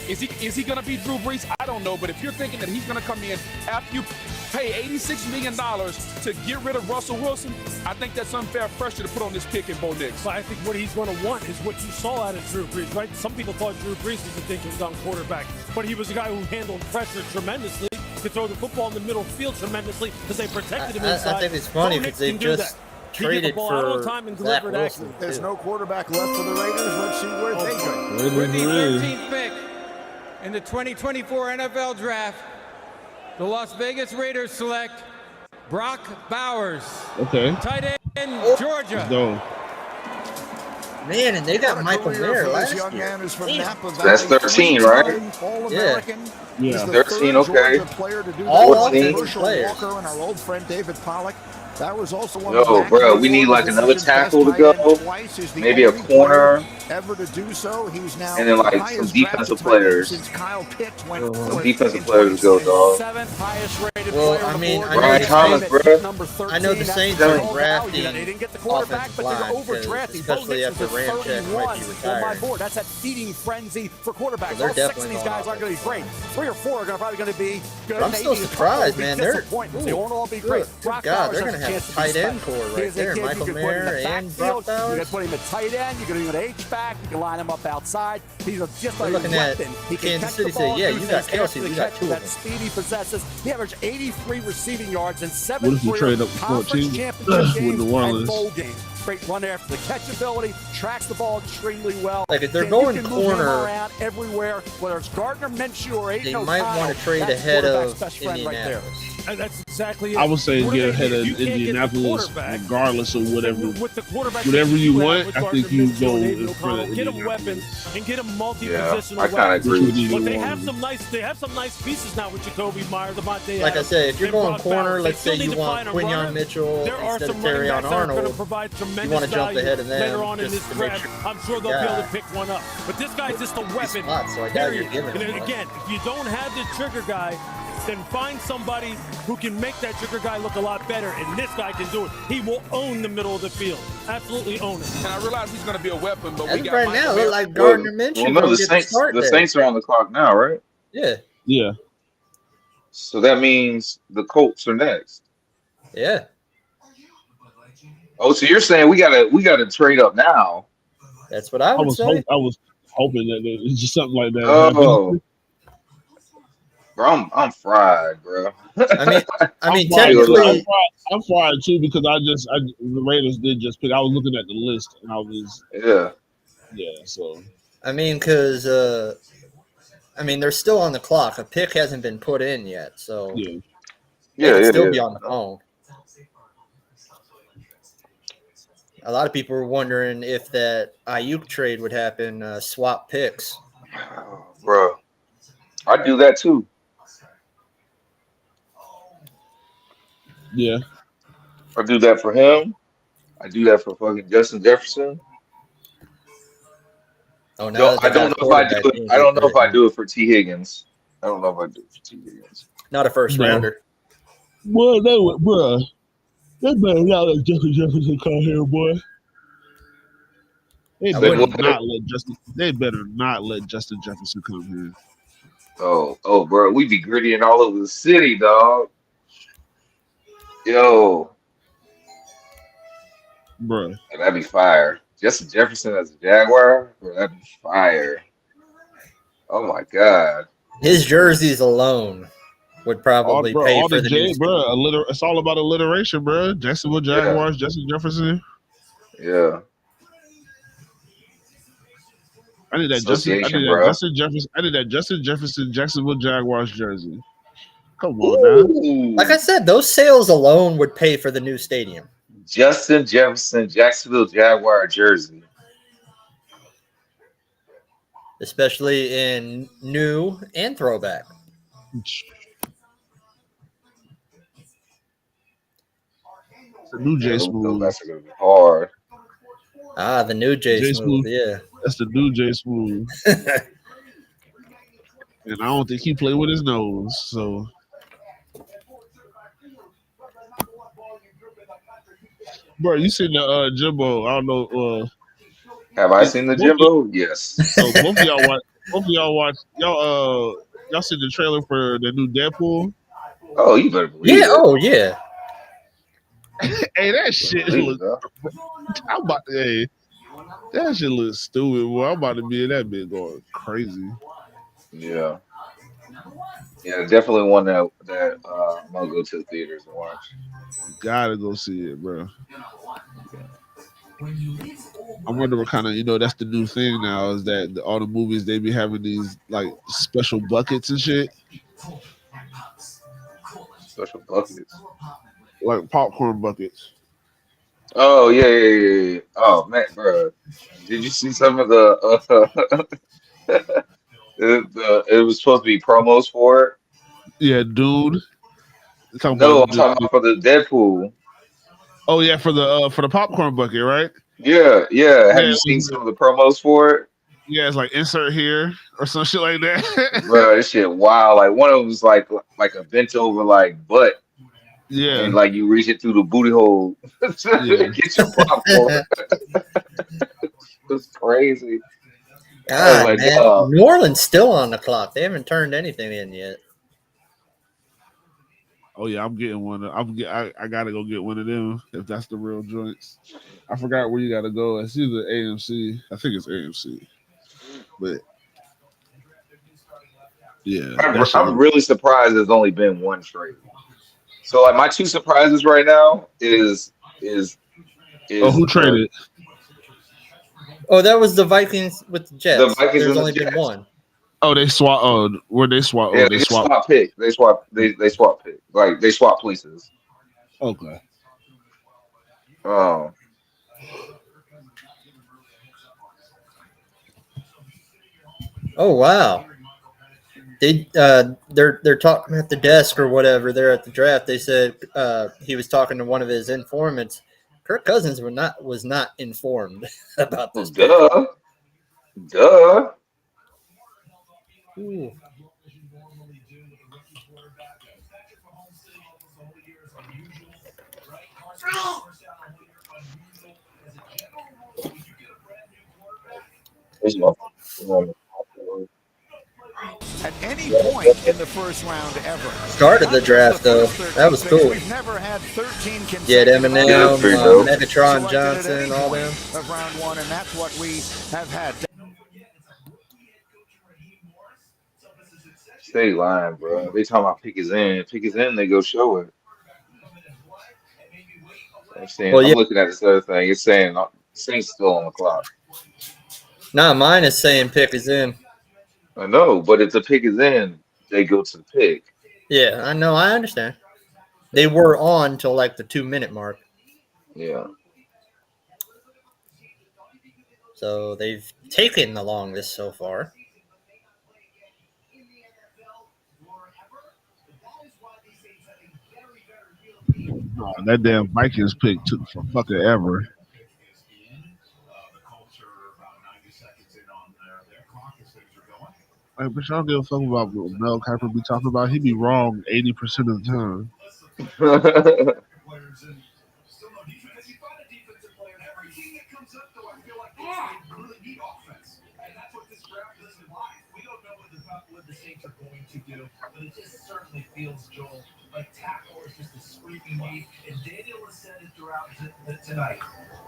Is he going to beat Drew Brees? I don't know. But if you're thinking that he's going to come in after you pay $86 million to get rid of Russell Wilson, I think that's unfair pressure to put on this pick in Bo Nix. But I think what he's going to want is what you saw out of Drew Brees, right? Some people thought Drew Brees was a dink-and-dunk quarterback, but he was a guy who handled pressure tremendously, could throw the football in the middle field tremendously because they protected him inside. I think it's funny because they just traded for Zach Wilson. There's no quarterback left for the Raiders. Let's see where they go. With the 13th pick in the 2024 NFL Draft, the Las Vegas Raiders select Brock Bowers, tight end, Georgia. Go. Man, and they got Michael Mayer last young year. man is from Napa That's Valley, 13, right? All-American. Yeah. He's the 13, third okay. Georgia player to do All that. offensive Herschel players. Walker and our old friend David Pollock. That was also one of Yo, the bro, we need like another tackle to go, maybe a corner, ever to do so. He's now and then like some defensive players. Since Kyle Pitts went Some defensive players to go, dog. Seventh highest rated Well, player I on mean, the I board. know Brian the Thomas, Saints- bro. Number 13, I know the that's Saints the are overall drafting value. They didn't get the quarterback, offensive but they're line, overdrafting. especially Bo Nix after is Ramchick might be 31 on my retiring. board. That's that feeding frenzy for quarterbacks. So they're All 6 of definitely these going guys aren't going to be great. 3 or 4 are probably going to be good. I'm still Maybe a couple surprised, will be man. They're disappointments. They won't all be great. Good Brock God, Bowers they're has gonna have chance a to be tight end special. core right Here's a there. kid you Michael can put in the Mayer and backfield. Brock Bowers. You can put him at tight end. You can do an H-back. You can line him up outside. He's just We're a looking at weapon. He can Kansas catch City the ball. say, yeah, do you got things Kelsey, after we the got catch. two of That them. speed he possesses. He averaged 83 receiving yards and 7 What if you career trade up conference 14 championship with games New and Orleans? bowl games. Great run after the catch ability, tracks the ball extremely well. Like, if they're You going can move him corner, around everywhere, whether it's Gardner Minshew or Aiden they might O'Connell, want to trade that's ahead quarterback's of best friend right there. Indianapolis. And that's exactly it. I would say What do get they ahead do? of If you can't get the Indianapolis, quarterback, regardless of whatever. with the quarterback whatever that you have want, with I Gardner think you Minshew go and in Aiden front O'Connell, of get them Indianapolis. weapons and get them Yeah, multi-positional I kind weapons. of agree with you. But they have some nice pieces now with Jacoby Myers, Devontae Like I Adams, said, if you're and going Brock corner, Bowers. let's They say still you need to want find a Quinyon runner. Mitchell There are instead some of running Terrion backs that are going to Arnold. provide You tremendous want to jump value ahead of them later on in just this to make draft. sure. I'm sure they'll be able to pick one up. But this guy's just a weapon. Spots, so I doubt you're Period. giving And him then one. again, if you don't have the trigger guy, then find somebody who can make that trigger guy look a lot better. And this guy can do it. He will own the middle of the field. Absolutely own it. And I realize he's going to be a weapon, but As we of got right Michael now, Mayer. look like Gardner Minshew Well, no, gonna the get Saints, the start the there. Saints are on the clock now, right? Yeah, Yeah. So that means the Colts are next. yeah. Oh, so you're saying we gotta trade up now? That's what I would say. I was hoping that it's just something like that Oh, happened. bro, I'm fried, bro. I mean, I'm fried, technically, I'm fried too because the Raiders did just pick. I was looking at the list and I was Yeah. So I mean, because they're still on the clock. A pick hasn't been put in yet, so yeah. they can still be on the phone. A lot of people were wondering if that Ayuk trade would happen, swap picks. Oh, bro, I'd do that too. Yeah. I do that for him. I do that for fucking Justin Jefferson. Oh, No, now I don't know if I do it. I don't know if I do it for T. Higgins. I don't know if I do it for T. Higgins. Not a first No. rounder. Boy, they better not let Justin Jefferson come here, boy. They I better wouldn't. not let Justin. They better not let Justin Jefferson come here, Oh, bro, we be grittying all over the city, dog. Yo, bro. that'd be fire. Justin Jefferson as a Jaguar, bro, that'd be fire. Oh my God. His jerseys alone would probably pay All for the the new J, bro. stadium. It's all about alliteration, bro. Jacksonville Yeah, Jaguars, Justin Jefferson. yeah. I need that Justin. I Association, need that bro. Justin Jefferson. I need that Justin Jefferson Jacksonville Jaguars jersey. Come on now. Like I Ooh, said, those sales alone would pay for the new stadium. Justin Jefferson, Jacksonville Jaguar jersey. Especially in new and throwback. It's a new Yeah, J those Smooth. throwbacks are gonna be hard. Ah, the new J J Smooth, Smooth. yeah. That's the new J Smooth. And I don't think he played with his nose. So, bro, you seen the Jimbo? I don't know. Have I seen the Both of, Jimbo? Yes. so both of y'all watch. Both of y'all watch. Y'all seen the trailer for the new Deadpool? Oh, you better Yeah, believe it. oh yeah. Hey, that You better shit believe it, look. though. I'm about to. Hey, that shit looks stupid. Boy, I'm about to be in that bit going crazy. Yeah. Yeah, definitely one that I'm gonna go to the theaters and watch. Gotta go see it, bro. Yeah. I wonder what kind of that's the new thing now is that all the movies they be having these like special buckets and shit, Special buckets. like popcorn buckets. Oh yeah. Oh man, bro, did you see some of the? It was supposed to be promos for it. Yeah, dude. Talking No, about I'm talking about for the Deadpool. oh yeah, for the popcorn bucket, right? Yeah. Have Yeah, you seen some of the promos for it? yeah, it's like insert here or some shit like that. Bro, this shit wow. Like one of them was like a bent over like butt, Yeah, and like you reach it through the booty hole yeah. to get your popcorn. It's crazy. I was God, like, man. dog. New Orleans still on the clock. They haven't turned anything in yet. Oh yeah, I'm getting one. I gotta go get one of them if that's the real joints. I forgot where you gotta go. It's either AMC. I think it's AMC. But yeah, that shit I'm look. really surprised there's only been one trade. So like my two surprises right now is Oh, is who traded? Oh, that was the Vikings with the the Jets. Vikings There's and the only been Jets. one. Oh, they swap. Oh, where they swap? Oh, Yeah, they they swap. swap pick. They swap pick. Like they swap places. Okay. Um, Oh wow. They're talking at the desk or whatever. They're at the draft. They said he was talking to one of his informants. Kirk Cousins was not informed about well, this pick. duh. Ooh. At any point in the first round ever. Started the draft though. That was cool. We've never had 13 Yeah, consecutive Eminem, Yeah, that's pretty dope. Megatron Johnson, all them. of round one, and that's what we have had. Stay lying, bro. They talking about pick is in. Pick is in. They go show it. I'm saying. Well, I'm yeah. looking at this other thing. It's saying Saints still on the clock. Nah, mine is saying pick is in. I know, but if the pick is in, they go to the pick. Yeah, I know. I understand. They were on till like the 2-minute mark. Yeah. So they've taken the longest so far. Oh, that damn Vikings pick took for fucking ever. Like, but y'all give a fuck about what Mel Kiper be talking about. He be wrong 80% of the time. what the Saints are going to do, but it just certainly feels, Joel, like tackle is just a screaming need, and Daniel has said it throughout tonight.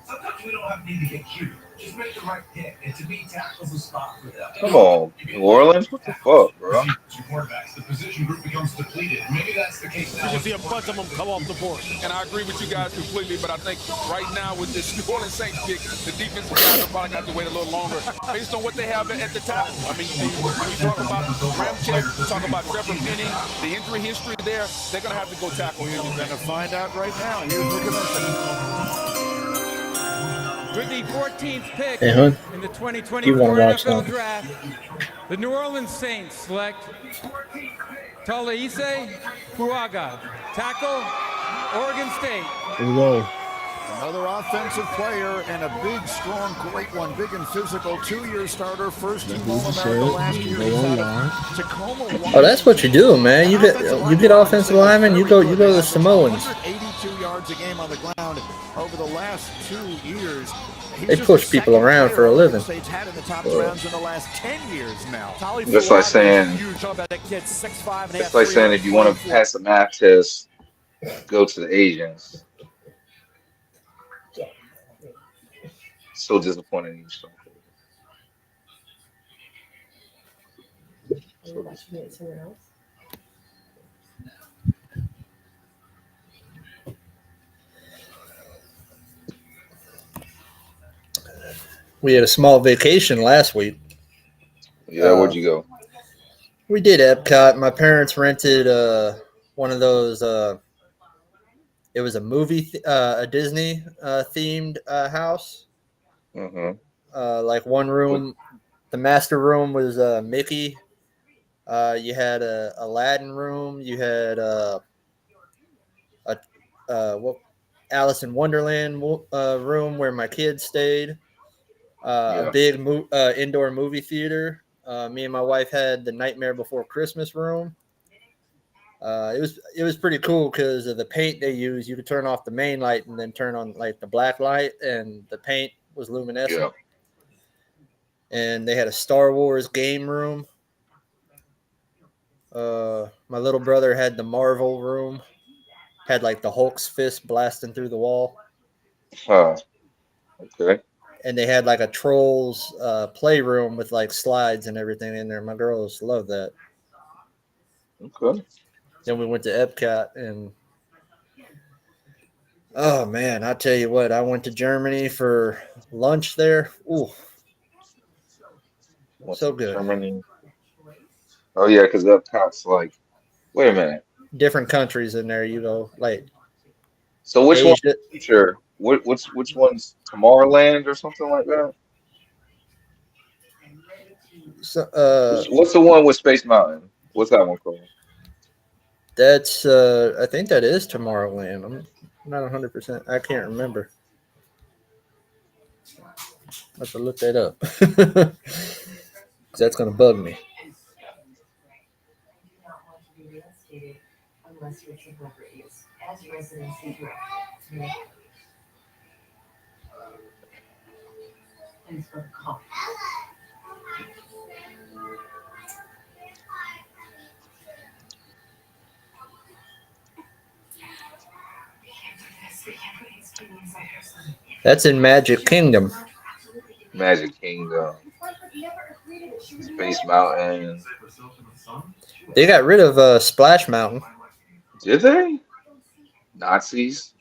Sometimes we don't need to get cute. Just make the right pick, and to me, tackle's a spot for them. Come on, New Orleans, what the fuck, bro? Two quarterbacks, the position group becomes depleted. Maybe that's the case now. You can see a bunch of them come off the board. And I agree with you guys completely, but I think right now with this New Orleans Saints pick, the defensive guys are probably going to have to wait a little longer based on what they have at the top. I mean, when you talk about Ramchick, talk about Trevor Penning, the injury history there, they're going to have to go tackle him. We're going to find out right now. Here's the commission. With the 14th pick Hey, in the you 2024 wanna watch NFL that? Draft, the New Orleans Saints select Talise Fuaga, tackle, Oregon State. Here we go. Another offensive player and a big, strong, great one. Big and physical. 2-year starter. First team All-America last year. Tacoma. Oh, that's what you do, man. You get offensive linemen. You go to the Samoans. 182 yards a game on the ground over the last 2 years. They push people around for a living. States had in the top rounds in the last 10 years now. That's like saying, it's like saying if you want to pass a math test, go to the Asians. So disappointed in you, so. We had a small vacation last week. Yeah, where'd you go? We did Epcot. My parents rented one of those. It was a movie, a Disney themed house. Mm-hmm. Like one room, the master room was Mickey. You had a Aladdin room. You had what Alice in Wonderland room where my kids stayed. A big indoor movie theater. Me and my wife had the Nightmare Before Christmas room. It was pretty cool because of the paint they use. You could turn off the main light and then turn on like the black light, and the paint was luminescent. Yeah. And they had a Star Wars game room. My little brother had the Marvel room. Had like the Hulk's fist blasting through the wall. Huh. Okay. And they had like a Trolls playroom with like slides and everything in there. My girls love that. Okay. Then we went to Epcot, and oh man, I tell you what, I went to Germany for lunch there. Ooh, so good. Germany. Oh yeah, because Epcot's like, wait a minute. Different countries in there, you know, like. So which one's the future? Which one's Tomorrowland or something like that? So, what's the one with Space Mountain? What's that one called? That's I think that is Tomorrowland. I'm not 100%. I can't remember. I have to look that up. That's gonna bug me. That's in Magic Kingdom. Magic Kingdom. Space Mountain. They got rid of Splash Mountain. Did they? Nazis.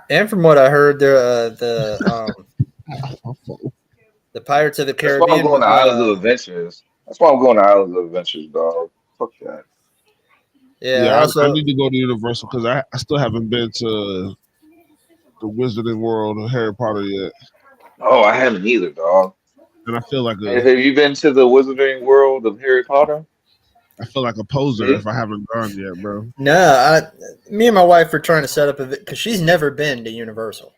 And from what I heard, the Pirates of the Caribbean. That's why I'm going to Islands of Adventures. That's why I'm going to Islands of Adventures, dog. Fuck that. Yeah, I need to go to Universal because I still haven't been to the Wizarding World of Harry Potter yet. Oh, I haven't either, dog. And I feel like have you been to the Wizarding World of Harry Potter? I feel like a poser if I haven't gone yet, bro. No, me and my wife are trying to set up a because she's never been to Universal.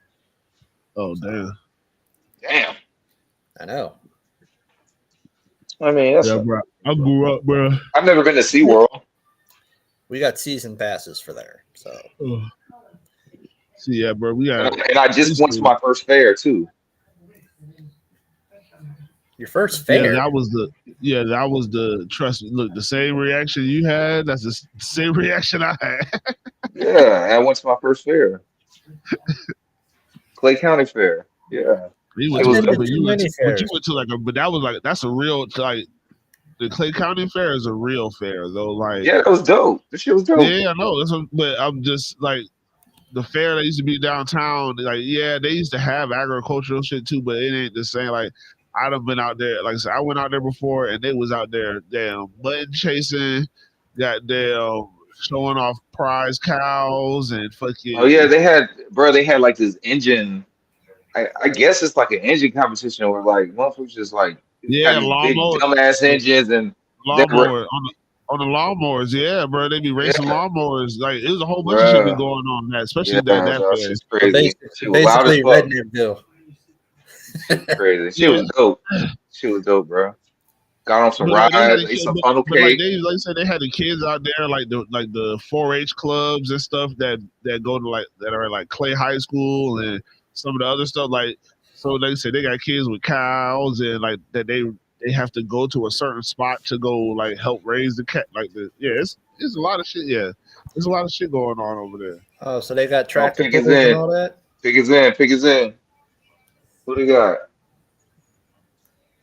Oh damn! Damn. I know. I mean, that's bro. I grew up, bro. I've never been to SeaWorld. We got season passes for there, so. See, yeah, bro. We got. And I just went to my first fair too. Your first fair. That was the trust me. Look, the same reaction you had, that's the same reaction I had. Yeah, I went to my first fair. Clay County Fair. Yeah. You It went was to, dope. but you went to like but that was like that's a real like the Clay County Fair is a real fair though. Like Yeah, that was dope. This shit was dope. Yeah, I know. But I'm just like the fair that used to be downtown. Like yeah, they used to have agricultural shit too, but it ain't the same. Like I'd have been out there. Like I said, I went out there before, and they was out there damn mutton chasing, goddamn showing off prize cows and fucking. Oh yeah, they had like this engine. I guess it's like an engine competition where like motherfuckers just like got these big lawnmower, dumbass engines and lawnmower on the lawnmowers. Yeah, bro, they be racing lawnmowers. Like it was a whole bunch of shit been going on that, especially that fair. Shit's crazy. She was loud as fuck. Crazy. She was dope. She was dope, bro. Got on some rides, ate some funnel cake. Like I said, they had the kids out there, like the 4-H clubs and stuff that go to like that are like Clay High School and some of the other stuff. Like so, like I said, they got kids with cows and like that they have to go to a certain spot to go like help raise the cat. Like it's a lot of shit. Yeah, there's a lot of shit going on over there. Oh, so they got tractor pullers and all that. Pick is in. Who they got?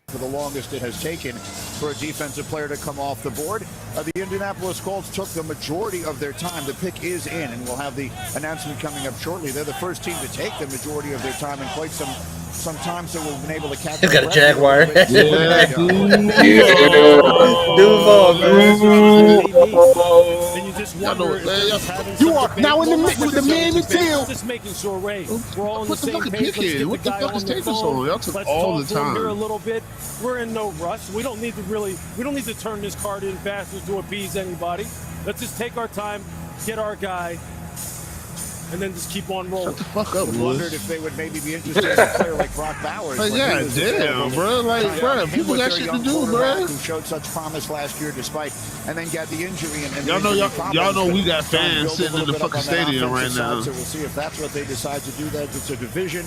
For the longest it has taken for a defensive player to come off the board. The Indianapolis Colts took the majority of their time. The pick is in, and we'll have the announcement coming up shortly. They're the first team to take the majority of their time in quite some time, so we've been able to catch. He's got a Jaguar. Yeah. Duval, And you just wonder you are now in the mix with the man in Teal. Just making sure, Ray, we're all on the same fucking page. pick in. What the fuck is taking so long? Y'all took all the time. Here a little bit. We're in no rush. We don't need to turn this card in faster to appease anybody. Let's just take our time, get our guy, and then just keep on rolling. Shut the fuck up, I wondered if they would maybe be interested in a player like Brock Bowers. Like, yeah, damn, bro. Like, bro, people got shit to do, bro. Who showed such promise last year, and then got the injury. And y'all know we got fans sitting in the fucking stadium right now. So we'll see if that's what they decide to do. That it's a division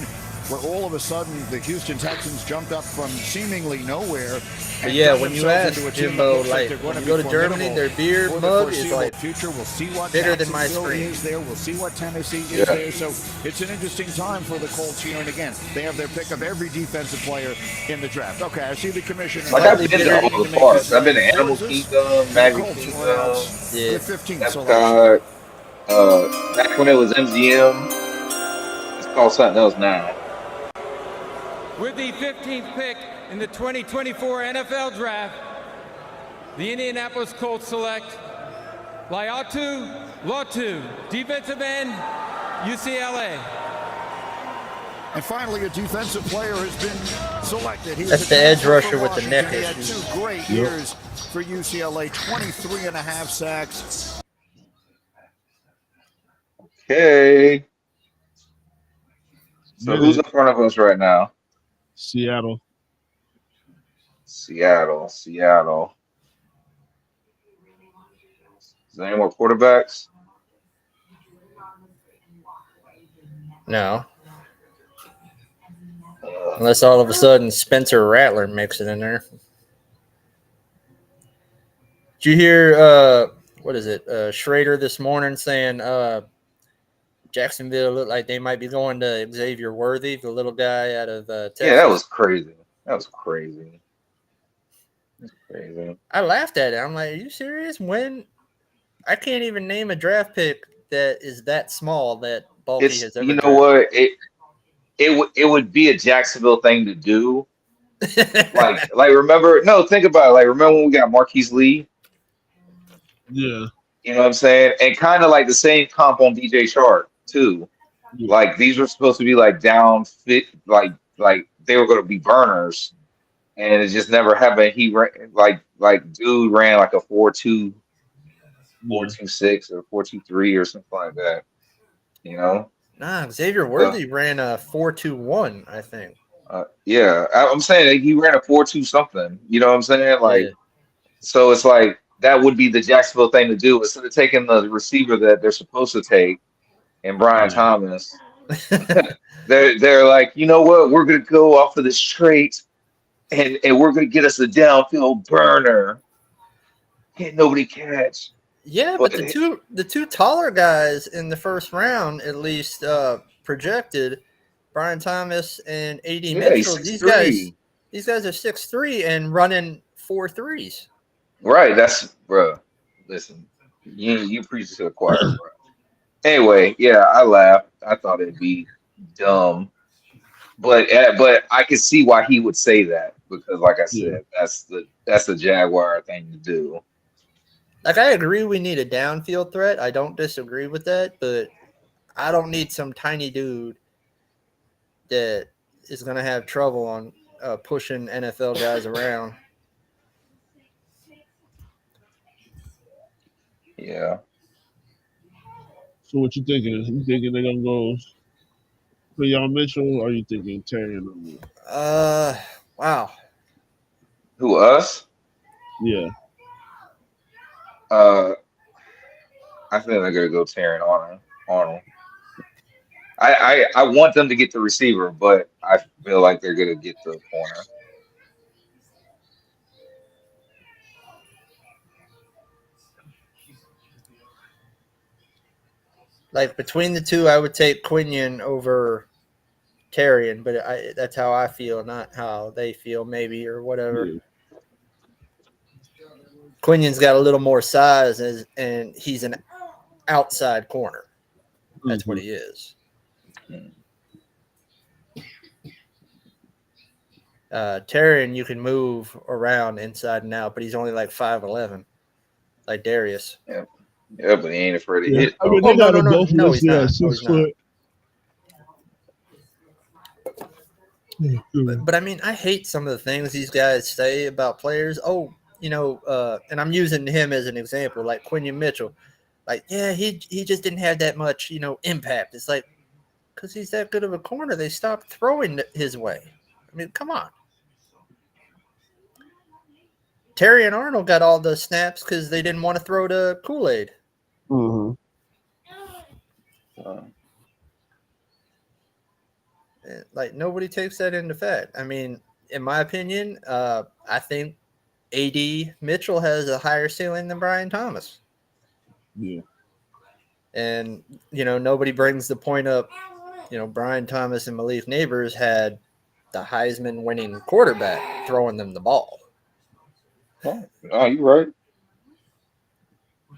where all of a sudden the Houston Texans jumped up from seemingly nowhere. But yeah, when you ask Jimbo, like when you go to Germany, their beer mug is like future. We'll see what bigger than my screen. Is there. We'll see what Tennessee is there. So it's an interesting time for the Colts here. And again, they have their pick of every defensive player in the draft. Okay, I see the commission. Like I've been to all the parks. I've been to Animal Kingdom, Magic Kingdom, Epcot. Back when it was MGM, it's called something else now. With the 15th pick in the 2024 NFL Draft, the Indianapolis Colts select Laiatu Latu, defensive end, UCLA. And finally, a defensive player has been selected. That's the edge rusher with the neck issue. He had issues. 2 great years for UCLA, 23.5 sacks. Okay. So who's in front of us right now? Seattle. Is there any more quarterbacks? No. Unless all of a sudden Spencer Rattler makes it in there. Did you hear what is it? Schrader this morning saying Jacksonville looked like they might be going to Xavier Worthy, the little guy out of Texas. Yeah, that was crazy. That's crazy. I laughed at it. I'm like, are you serious? When I can't even name a draft pick that is that small that Balky has ever. You know what? It would be a Jacksonville thing to do. like remember? No, think about it. Like remember when we got Marquise Lee? Yeah. You know what I'm saying? And kind of like the same comp on DJ Shark too. Yeah. Like these were supposed to be like down fit, like they were going to be burners, and it just never happened. He ran like dude ran like a 4.2, 4.26 or 4.23 or something like that. You know? Nah, Xavier Worthy ran a 4.21, I think. Yeah, I'm saying that he ran a 4.2 something. You know what I'm saying? Like, so it's like that would be the Jacksonville thing to do instead of taking the receiver that they're supposed to take and Brian Thomas. they're like, you know what? We're gonna go off of this trait and we're gonna get us a downfield burner. Can't nobody catch. Yeah, but the two taller guys in the first round, at least projected, Brian Thomas and AD Yeah, he's Mitchell. 6'3". These guys are 6'3" and running 4.3s. Right, that's bro. Listen, you preach to the choir, bro. Anyway, yeah, I laughed. I thought it'd be dumb, but I could see why he would say that because, like I said, that's the Jaguar thing to do. Like, I agree we need a downfield threat. I don't disagree with that, but I don't need some tiny dude that is going to have trouble on pushing NFL guys around. Yeah. So what you thinking? You thinking they're gonna go for y'all Mitchell, or are you thinking Terry and Wow. Who, us? Yeah. I think they're gonna go tearing on him. I want them to get the receiver, but I feel like they're gonna get the corner. Like, between the two, I would take Quinion over Terrian, but that's how I feel, not how they feel, maybe, or whatever. Yeah. Quinion's got a little more size, and he's an outside corner. That's what he is. Terrian, you can move around inside and out, but he's only like 5'11", like Darius. Yeah, but he ain't afraid to hit. I mean, they got both. No, he's not. 6 foot. But I mean, I hate some of the things these guys say about players. Oh, and I'm using him as an example, like Quinion Mitchell. Like, yeah, he just didn't have that much, impact. It's like, because he's that good of a corner, they stopped throwing his way. I mean, come on. Terry and Arnold got all the snaps because they didn't want to throw to Kool-Aid. Mm-hmm. Like, nobody takes that into fact. I mean, in my opinion, I think AD Mitchell has a higher ceiling than Brian Thomas. Yeah. And, nobody brings the point up, Brian Thomas and Malik Neighbors had the Heisman winning quarterback throwing them the ball. Oh, you're right.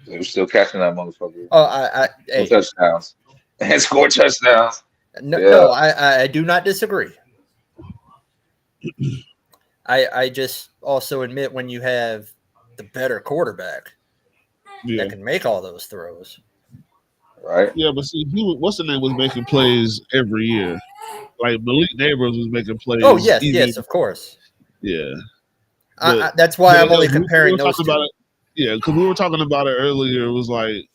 They're still catching that motherfucker. Oh, hey. Touchdowns. And score touchdowns. No, I do not disagree. I just also admit when you have the better quarterback that can make all those throws. Right. Yeah, but see, what's the name was making plays every year. Like Malik Neighbors was making plays. Oh, yes, of course. Yeah. That's why I'm only comparing those two. Yeah, because we were talking about it earlier. It was like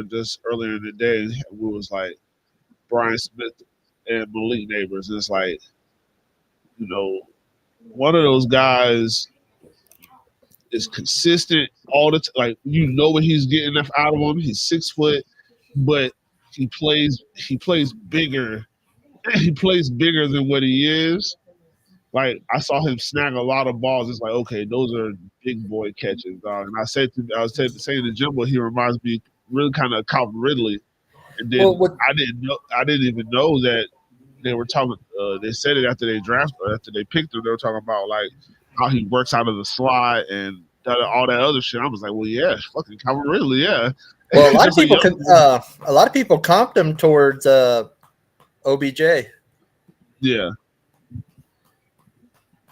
just earlier in the day. It was like Brian Smith and Malik Neighbors. It's like, one of those guys is consistent all the time. Like, what he's getting out of him. He's 6 foot, but he plays bigger. He plays bigger than what he is. Like, I saw him snag a lot of balls. It's like, okay, those are big boy catches, dog. And I was saying to Jimbo, he reminds me really kind of Calvin Ridley. And then I didn't even know that they were talking. They said it after they picked him. They were talking about like how he works out of the slot and all that other shit. I was like, well, yeah, fucking Calvin Ridley, yeah. Well, a lot of people comped him towards OBJ. Yeah.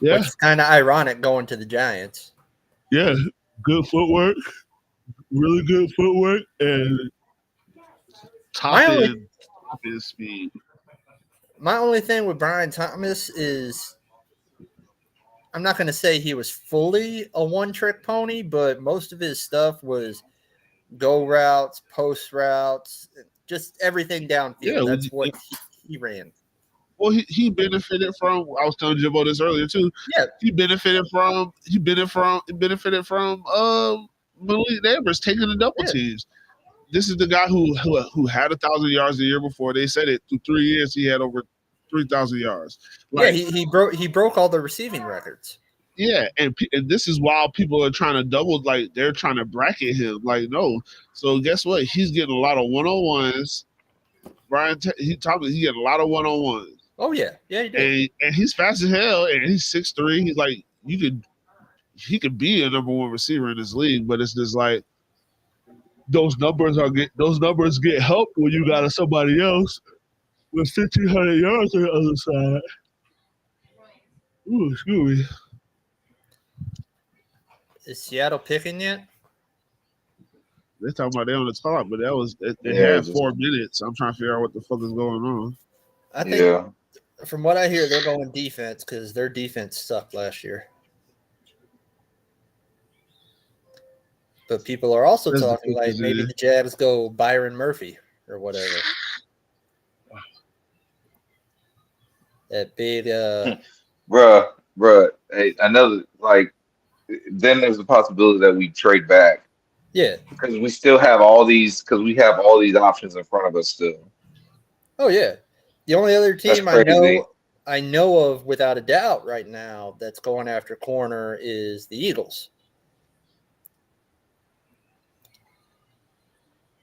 Yeah. Which is kind of ironic going to the Giants. Yeah. Good footwork. Really good footwork. And top end speed. My only thing with Brian Thomas is I'm not going to say he was fully a one-trick pony, but most of his stuff was go routes, post routes, just everything downfield. Yeah, that's what he ran. Well, he benefited from. I was telling Jimbo this earlier too. Yeah, he benefited from Malik Neighbors taking the double teams. This is the guy who had 1,000 yards a year before. They said it through 3 years. He had over 3,000 yards. Like, yeah, he broke all the receiving records. Yeah, and this is why people are trying to double, like they're trying to bracket him. Like, no. So guess what? He's getting a lot of one-on-ones. Brian, he getting a lot of one-on-ones. Oh yeah, he did. And he's fast as hell, and he's 6'3". He's like, he could be a number one receiver in this league, but it's just like those numbers get helped when you got somebody else with 1,500 yards on the other side. Ooh, excuse me. Is Seattle picking yet? They're talking about they on the top, but they had 4 minutes. I'm trying to figure out what the fuck is going on. I think from what I hear, they're going defense because their defense sucked last year. But people are also talking like maybe the Jags go Byron Murphy or whatever. That big Bruh. Hey, another like then there's a possibility that we trade back. Yeah. Because we still have all these options in front of us still. Oh yeah. The only other team I know of without a doubt right now that's going after corner is the Eagles.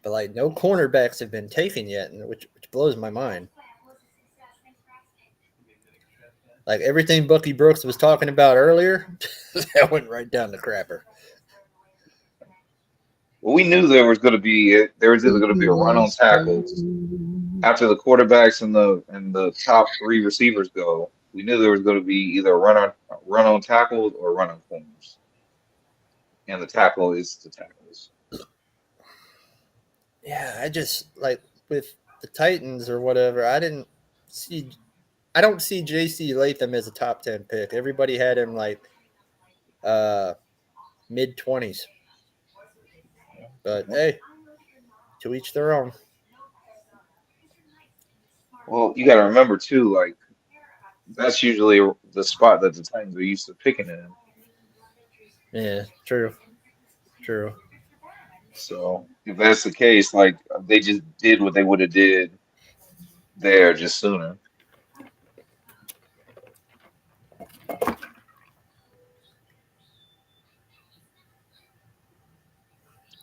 But like no cornerbacks have been taken yet, which blows my mind. Like everything Bucky Brooks was talking about earlier, that went right down the crapper. Well, we knew there was either going to be a run on tackles after the quarterbacks and the top 3 receivers go. We knew there was going to be either a run on tackles or a run on corners, and the tackle is the tackles. Yeah, I just like with the Titans or whatever. I don't see J.C. Latham as a top 10 pick. Everybody had him like mid-20s. But hey, to each their own. Well, you got to remember too, like that's usually the spot that the Titans are used to picking in. Yeah, true. So if that's the case, like they just did what they would have did there just sooner.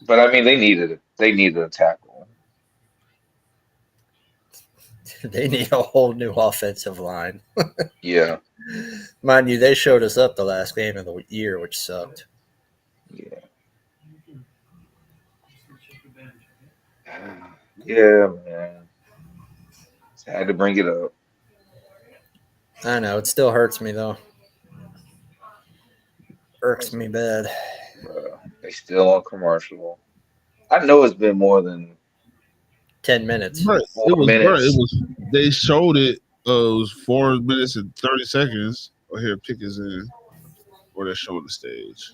But I mean, they needed a tackle. They need a whole new offensive line. Yeah. Mind you, they showed us up the last game of the year, which sucked. Yeah. Yeah, man. Just had to bring it up. I know. It still hurts me, though. Irks me bad. They still on commercial. I know it's been more than 10 minutes. Right. They showed it. It was 4 minutes and 30 seconds. Oh, here, pick is in. Or they're showing the stage.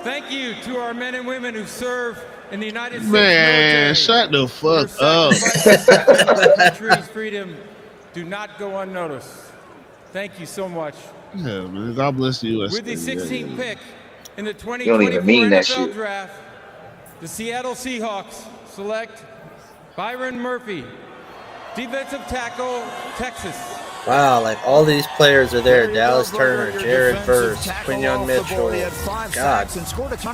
Thank you to our men and women who serve in the United States military. Man, shut the fuck up. Our country's freedom do not go unnoticed. Thank you so much. Yeah, man. God bless the U.S. With the 16th pick in the 2024 NFL Draft, the Seattle Seahawks select Byron Murphy, defensive tackle, Texas. Wow, like all these players are there. Dallas Turner, Jared Verse, Quinyon Mitchell. God. That's what I'm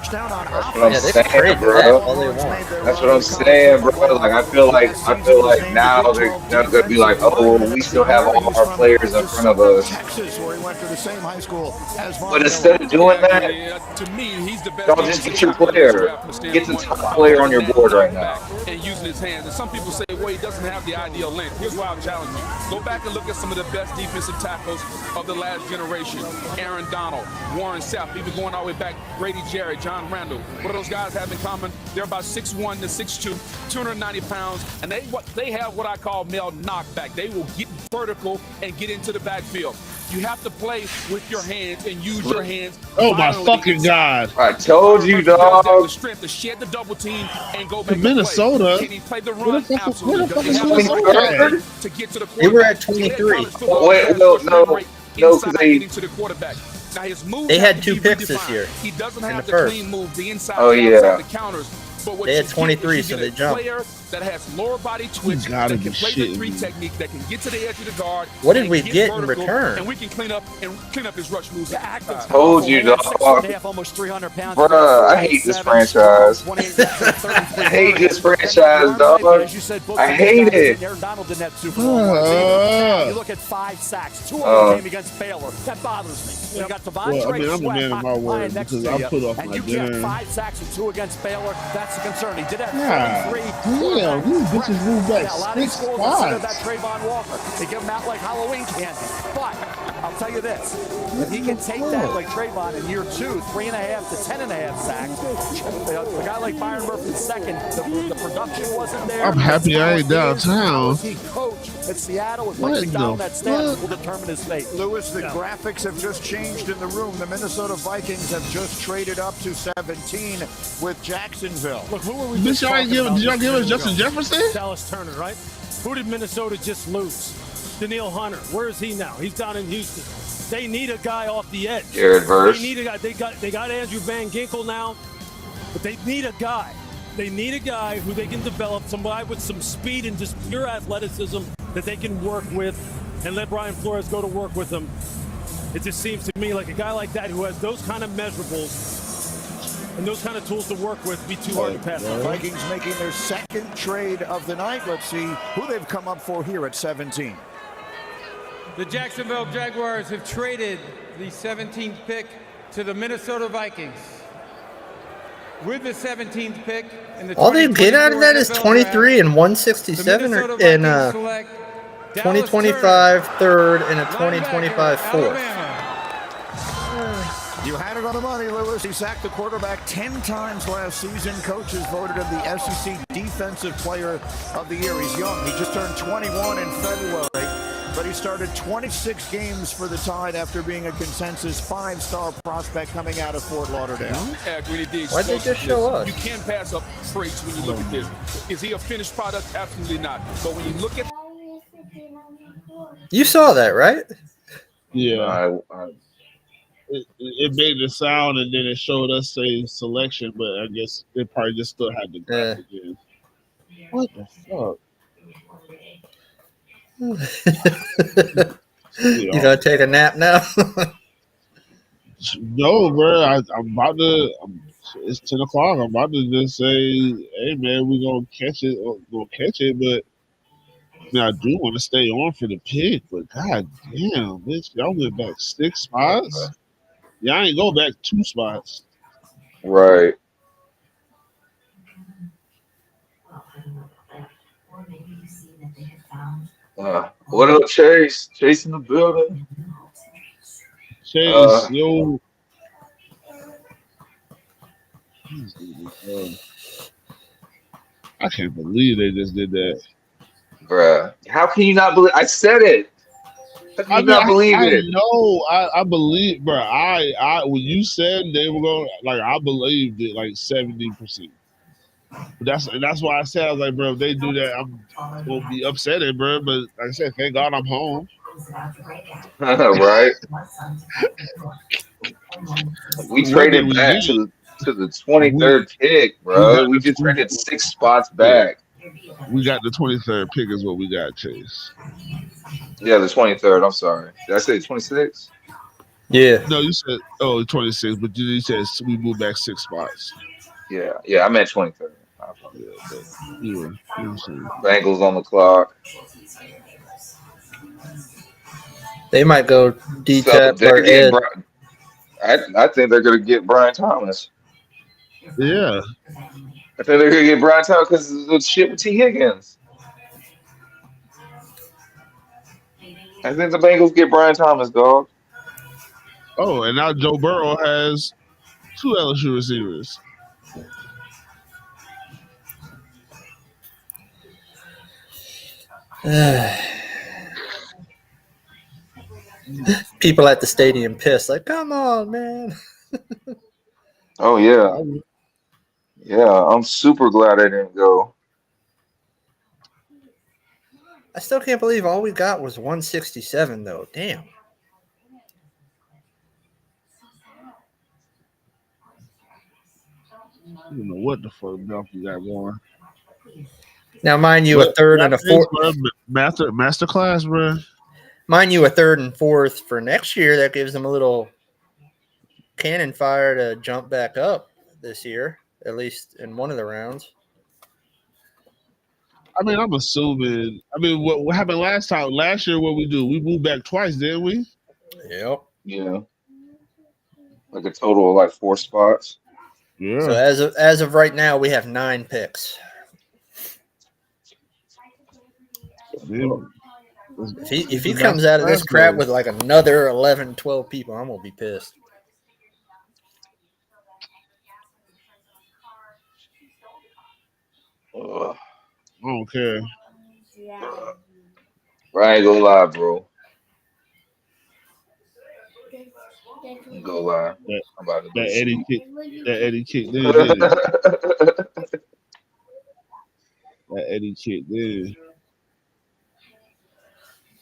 saying, bro. That's what I'm saying, bro. Like I feel like now they're gonna be like, oh, we still have all our players in front of us. But instead of doing that, to me, he's the best. y'all just get your player. Get the top player on your board right now. And using his hands. And some people say, well, he doesn't have the ideal length. Here's why I'm challenging you. Go back and look at some of the best defensive tackles of the last generation. Aaron Donald, Warren Sapp, even going all the way back, Grady Jarrett, John Randall. What do those guys have in common? They're about 6'1" to 6'2", 290 pounds, and they have what I call male knockback. They will get vertical and get into the backfield. You have to play with your hands and use your hands. Oh my fucking God! I told you, dog. The strength to shed the double team and go back. Minnesota. Can he play the run? Absolutely. They were at 23. Wait, no, because they Now his moves They have had to 2 be picks this redefined. year. He doesn't in have the the first. clean move, the inside, Oh, the yeah. outside, the counters. But what They had you 23, get is so you they get a jumped. player that has lower body twitch, gotta that can be play the shitting 3 me. technique, that can get to the edge of the guard. What did and we get get in vertical, return? And we can clean up his rush moves. The active Told you, man, dog. 6'1.5", almost 300 pounds. Bruh, I hate this franchise. I hate this franchise, dog. As you said, I hate it. Aaron Donald didn't have Super Bowl ones either. You look at 5 sacks. 2 of them came against Baylor. That bothers me. You got Devontae Well, I mean, I'm a Sweat man of my word lying next because to I you, put off and my you get dinner. 5 sacks and 2 against Baylor. That's a concern. He did have God 33. damn, these bitches moved back Now, a lot of these 6 schools consider that spots. Trayvon Walker. They give him out like Halloween candy. But I'll tell you this: if he can take that like Trayvon in year 2, 3.5 to 10.5 sacks, a guy like Byron Murphy II, the production wasn't there. I'm happy I ain't downtown. He coached at Seattle with What Mike in McDonald the at Stanford fuck? will determine his fate. Lewis, the graphics have just changed in the room. The Minnesota Vikings have just traded up to 17 with Jacksonville. Look, who are we Bitch, just y'all ain't talking about did y'all just give a us minute Justin ago? Jefferson? Dallas Turner, right? Who did Minnesota just lose? Daniil Hunter. Where is he now? He's down in Houston. They need a guy off the edge. Jared Verse. They need a guy. They got Andrew Van Ginkel now, but they need a guy. They need a guy who they can develop, somebody with some speed and just pure athleticism that they can work with, and let Brian Flores go to work with them. It just seems to me like a guy like that who has those kind of measurables and those kind of tools to work with be too hard to pass. The Vikings making their 2nd trade of the night. Let's see who they've come up for here at 17. The Jacksonville Jaguars have traded the 17th pick to the Minnesota Vikings. With the 17th pick in the All they get out of that is NFL 23 and the 167 Minnesota or in Vikings select Dallas 2025 Turner, third and a linebacker, 2025 fourth. Alabama. You had it on the money, Lewis. He sacked the quarterback 10 times last season. Coaches voted him the SEC Defensive Player of the Year. He's young. He just turned 21 in February, but he started 26 games for the Tide after being a consensus 5-star prospect coming out of Fort Lauderdale. Why'd they just show us? You can't pass up traits when you look at this. Is he a finished product? Absolutely not. But when you look at You saw that, right? Yeah. It made the sound and then it showed us say selection, but I guess they probably just still had the graphic in. What the fuck? You gonna take a nap now? No, bro. I'm about to. It's 10 o'clock. I'm about to just say, "Hey, man, we gonna catch it. But I mean, I do want to stay on for the pick. But god damn, bitch, y'all went back 6 spots. Y'all ain't go back 2 spots. Right. What up, Chase? Chase in the building. Chase, yo. I can't believe they just did that. Bruh. How can you not believe? I said it. How can you not believe it? No, I believe, bro. I when you said they were going, like, I believed it like 70%. That's why I said, I was like, bro, if they do that, I'm gonna be upset, bro. But like I said, thank God I'm home. Right. We traded back to the 23rd pick, bro. We just traded 6 spots back. We got the 23rd pick is what we got, Chase. Yeah, the 23rd. I'm sorry. Did I say 26? Yeah. No, you said 26, but you said we moved back 6 spots. Yeah, I meant 23rd. Yeah. Bengals on the clock. They might go D-Tap or Ed. I think they're gonna get Brian Thomas. Yeah. I think they're gonna get Brian Thomas because of the shit with T. Higgins. I think the Bengals get Brian Thomas, dog. Oh, and now Joe Burrow has 2 LSU receivers. People at the stadium pissed, like, come on, man. Oh yeah. Yeah, I'm super glad I didn't go. I still can't believe all we got was 167, though. Damn. I don't know what the fuck Belk you got going. Now, mind you, But a third and a fourth. Master class, bro. Mind you, a third and fourth for next year. That gives them a little cannon fire to jump back up this year, at least in one of the rounds. I mean, I'm assuming. I mean, what happened last time? Last year, what we do? We moved back twice, didn't we? Yep. Yeah. Like a total of like 4 spots. Yeah. So as of right now, we have 9 picks. If he comes out of this crap with like another 11, 12 people, I'm gonna be pissed. Ugh. I don't care. I ain't gonna lie, bro. I'm gonna lie. I'm about to That Eddie kick. That Eddie kick. That Eddie kick.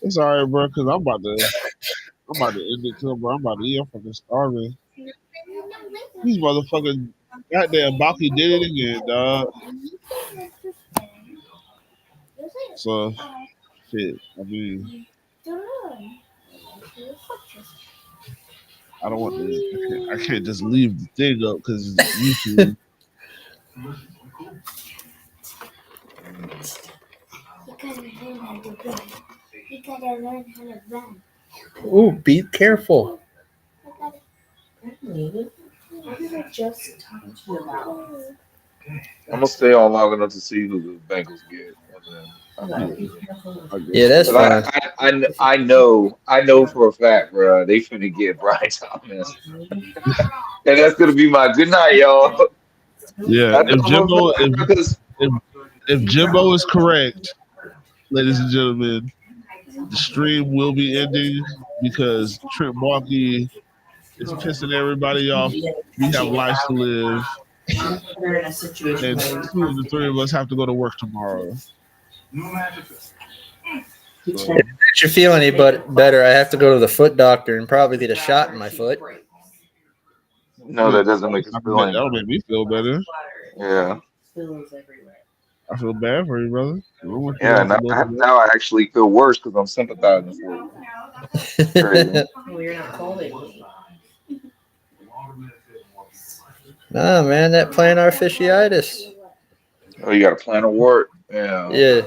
It's all right, bro. Cause I'm about to end it too, bro. I'm about to eat. I'm fucking starving. These motherfucking goddamn Baki did it again, dog. So, shit. I mean, I don't want to. I can't just leave the thing up because it's YouTube. You gotta learn how to run. Ooh, be careful. I'm gonna stay on long enough to see who the Bengals get. Yeah, that's fine. I know for a fact, bro. They finna get Brian Thomas, and that's gonna be my good night, y'all. Yeah, if Jimbo is correct, ladies and gentlemen, the stream will be ending because Trent Baalke is pissing everybody off. We have lives to live. And 2 of the 3 of us have to go to work tomorrow. If it makes you feel any better, I have to go to the foot doctor and probably get a shot in my foot. No, that doesn't make us feel any. That'll make me feel better. Yeah. I feel bad for you, brother. Yeah, now I actually feel worse because I'm sympathizing for you. Crazy. Well, you're not calling me. Nah, man, that plantar fasciitis. Oh, you got a plantar wart? Yeah. Yeah.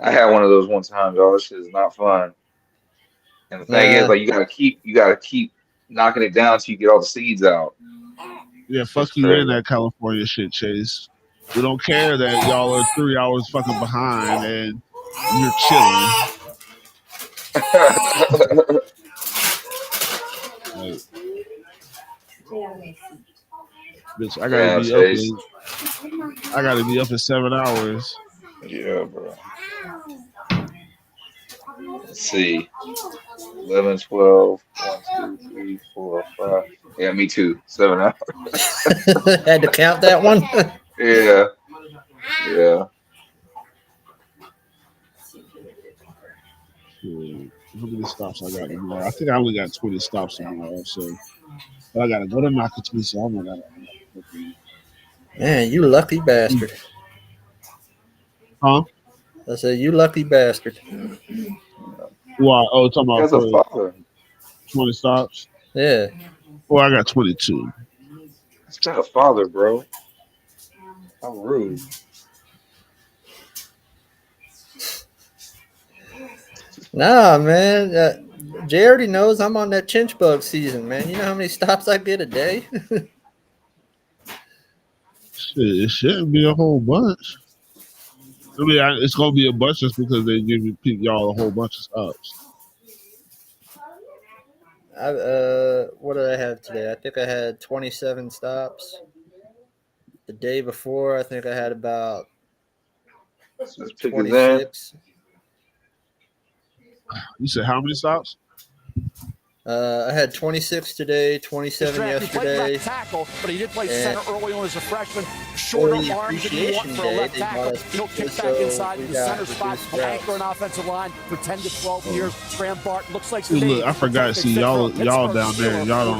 I had one of those one time, y'all. This shit is not fun. And the thing is, like, you gotta keep knocking it down till you get all the seeds out. Yeah, fuck you in that California shit, Chase. We don't care that y'all are 3 hours fucking behind and you're chilling. Like, bitch, I gotta be up in 7 hours. Yeah, bro. Let's see. 11, 12, 1, 2, 3, 4, 5. Yeah, me too. 7 hours. Had to count that one. Yeah. Yeah. How many stops I got tomorrow? I think I only got 20 stops tomorrow, so but I gotta go to Nakachi, so I'm gonna. Man, you lucky bastard. Huh? I said, you lucky bastard. Why? Oh, talking about As a father. 20 stops? Yeah. Well, I got 22. It's not a father, bro. How rude. Nah, man. Jay already knows I'm on that chinch bug season, man. You know how many stops I get a day? Shit, it shouldn't be a whole bunch. I mean, it's gonna be a bunch just because they give y'all a whole bunch of stops. What did I have today? I think I had 27 stops. The day before, I think I had about 26. You said how many stops? I had 26 today, 27 yesterday. He played left tackle, but he did play center early on as a freshman. shorter the arms than you want appreciation for a day, left they bought tackle. us He'll kick pizza, back so inside we the got center spot, reduced an routes. anchor and offensive line for 10 to 12 years. Graham Barton looks like to See, me. look, I forgot. See, y'all down there, y'all don't.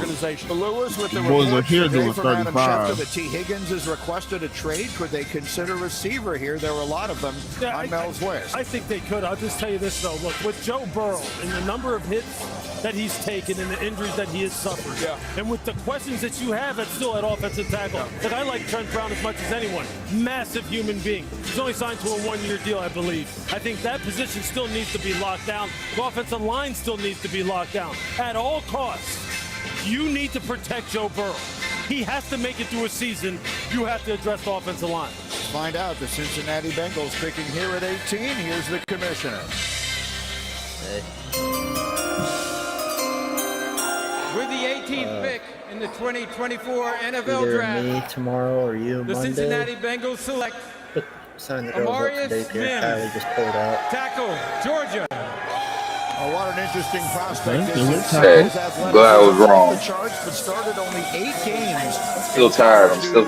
Lewis with the Boys are reports here today doing from Adam Schefter 35. that T. Higgins has requested a trade. Could they consider receiver here? There were a lot of them on Mel's list. I think they could. I'll just tell you this, though. Look, with Joe Burrow and the number of hits that he's taken and the injuries that he has suffered, and with the questions that you have still at offensive tackle, look, I like Trent Brown as much as anyone. Massive human being. He's only signed to a one-year deal, I believe. I think that position still needs to be locked down. The offensive line still needs to be locked down. At all costs, you need to protect Joe Burrow. He has to make it through a season. You have to address the offensive line. Find out the Cincinnati Bengals picking here at 18. Here's the commissioner. With the 18th pick in the 2024 NFL Either Draft, me tomorrow or you the Monday. Cincinnati Bengals select Sign the girls up Amarius for daycare. Mims. Kylie just pulled out. tackle, Georgia. Oh, what an interesting prospect. Hey, I'm glad I was wrong. The charge, but started only 8 games. Still tired. I'm still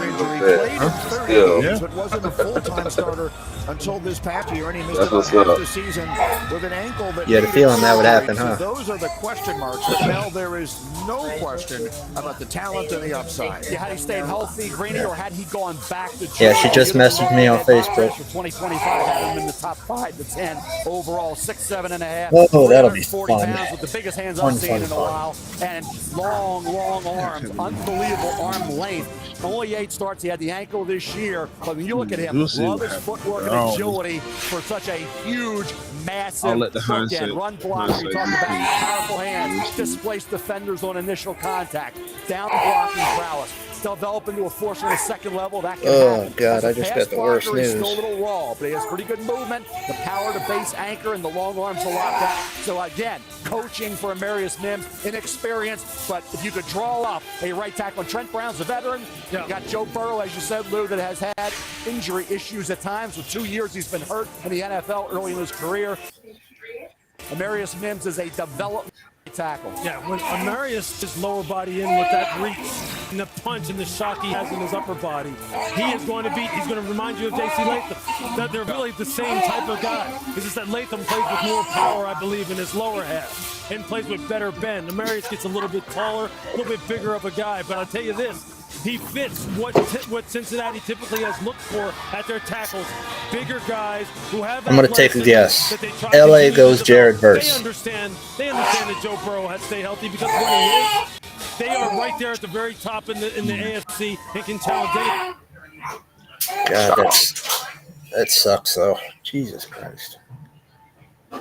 still. But wasn't a full-time starter until this past year, and he missed That's about what's half up. the season with an ankle that You had a feeling that would happen, So huh? those are the question marks. But now there is no question about the talent and the upside. Yeah, had he stayed healthy, Greeny, or had he gone back to Yeah, she just messaged me on Facebook. For 2025, had him in the top 5 to 10 overall, 6'7" and a half. Oh, that'll be 340 fun. pounds with the biggest hands Fun, I've seen fun, in a fun. while, and long arms, unbelievable arm length. Only 8 starts. He had the ankle this year, but when you look at him, You'll see love what his happens. footwork and Oh. agility for such a huge, massive I'll let the hindsight- bookend. Run block, we hindsight talked about be- powerful hands, displaced defenders on initial contact, down blocking prowess. Develop into a force on the second level. That can happen. God, As a I just pass got the worst blocker, he's news. still a little raw, but he has pretty good movement, the power to base anchor, and the long arms to lock that. So again, coaching for Amarius Mims, inexperienced, but if you could draw up a right tackle, Trent Brown's a veteran. You got Joe Burrow, as you said, Lou, that has had injury issues at times. For 2 years, he's been hurt in the NFL early in his career. Amarius Mims is a development tackle. Yeah, when Amarius his lower body in with that reach and the punch and the shock he has in his upper body, he's going to remind you of J.C. Latham. That they're really the same type of guy. It's just that Latham plays with more power, I believe, in his lower half and plays with better bend. Amarius gets a little bit taller, a little bit bigger of a guy, but I'll tell you this, he fits what Cincinnati typically has looked for at their tackles. Bigger guys who have. I'm going to take a guess. that they try LA to goes Jared They Verse. understand that Joe Burrow has to stay healthy because when he is, they are right there at the very top in the AFC and can challenge anyone. God, that sucks though. Jesus Christ.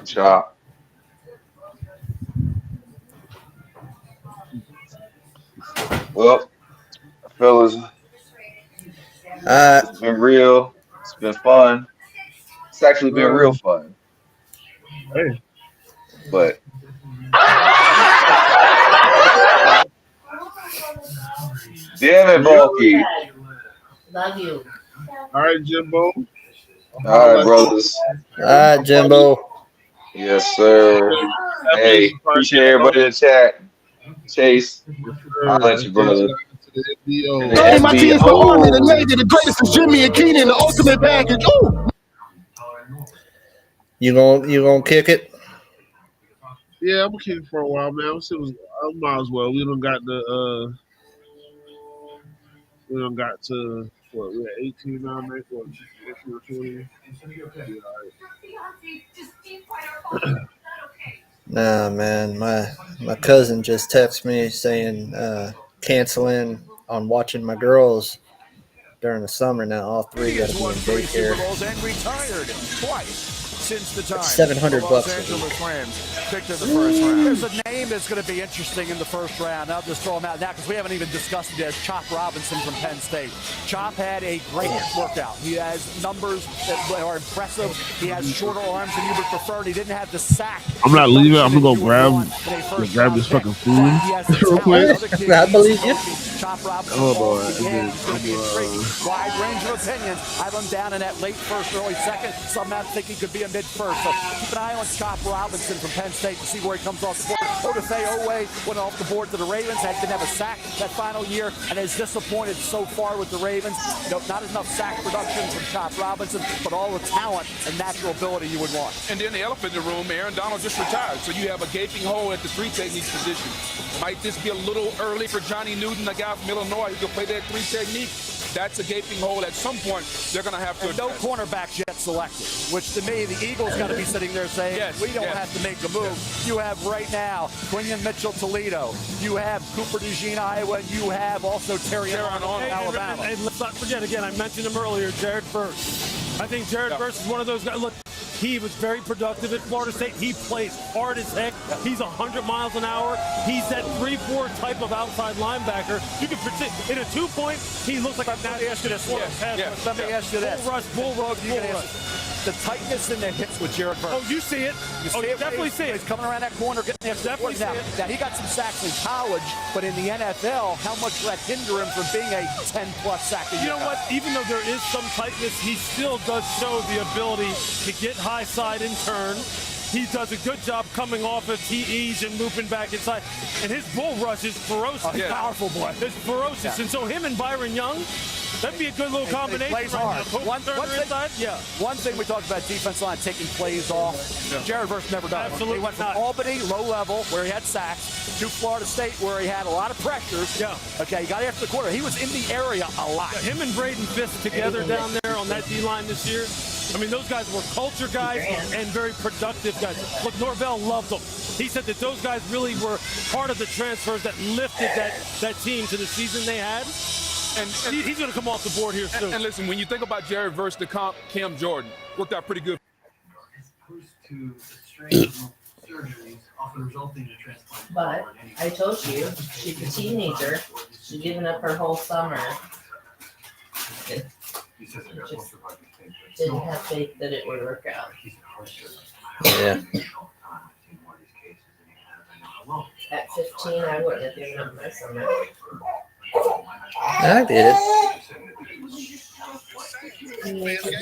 Chop. Well, fellas, it's been real. It's been fun. It's actually been real fun. Hey. But damn it, Bulky. Love you. All right, Jimbo. All right, brothers. All right, Jimbo. Yes, sir. Hey, appreciate everybody in the chat. Chase, I'll let you, brother. Hey, my team's the Army, the Navy, the greatest is Jimmy and Keenan, the ultimate package. Ooh. You gonna kick it? Yeah, I'm kicking for a while, man. I might as well. We done got to what? We're at 18 now, man. What? 18 or 20? Yeah, all right. Nah, man. My cousin just texted me saying canceling on watching my girls during the summer now. All 3 got to be in daycare. And retired twice since the time. That's $700 the Los a Angeles week. Rams picked in the first round. There's a name that's going to be interesting in the first round. I'll just throw him out now because we haven't even discussed it yet. Chop Robinson from Penn State. Chop had a great workout. He has numbers that are impressive. He has shorter arms than you would prefer. And he didn't have the sack. I'm not leaving. I'm gonna go grab this fucking food real quick. I believe you. Chop Robinson. Oh boy, It's going to be a wide range of opinions. I have him down in that late first, early second. Some have think he could be a mid first. So keep an eye on Chop Robinson from Penn State to see where he comes off the board. Odafe Owe went off the board to the Ravens, didn't have a sack that final year, and is disappointed so far with the Ravens. Not enough sack production from Chop Robinson, but all the talent and natural ability you would want. And then the elephant in the room, Aaron Donald just retired, so you have a gaping hole at the 3 technique position. Might this be a little early for Johnny Newton, a guy from Illinois who can play that 3 technique? That's a gaping hole. At some point, they're going to have to address. No cornerbacks yet selected, which to me, the Eagles got to be sitting there saying, we don't have to make a move. You have right now Quinion Mitchell-Toledo. You have Cooper DeJean, Iowa. And you have also Terry Arnold, Alabama. And let's not forget, again, I mentioned him earlier, Jared Verse. I think Jared Verse is one of those guys. Look, he was very productive at Florida State. He plays hard as heck. He's 100 miles an hour. He's that 3-4 type of outside linebacker. You can predict in a 2-point, he looks like a Let me ask you this. Let me ask you this. Bull rush. The tightness in the hips with Jared Verse. Oh, you see it. You definitely see it. He's coming around that corner, getting there. Definitely see it. Now, he got some sacks in college, but in the NFL, how much will that hinder him from being a 10-plus sack a year? You know what? Even though there is some tightness, he still does show the ability to get high side and turn. He does a good job coming off of TEs and looping back inside. And his bull rush is ferocious. He's powerful, boy. It's ferocious. Yeah. And so him and Byron Young, that'd be a good little combination. He plays hard. One thing we talked about, defense line taking plays off. Jared Verse never does. Absolutely. He went from Albany, low level, where he had sacks, to Florida State, where he had a lot of pressures. Yeah. Okay, he got after the quarter. He was in the area a lot. Yeah, him and Braden Fisk together down there on that D-line this year. I mean, those guys were culture guys and very productive guys. Look, Norvell loved them. He said that those guys really were part of the transfers that lifted that team to the season they had. And he's going to come off the board here soon. And listen, when you think about Jared versus the Cam Jordan, worked out pretty good. But I told you, she's a teenager. She's given up her whole summer. Didn't have faith that it would work out. Yeah. At 15, I wouldn't have given up my summer. I did it. You have waited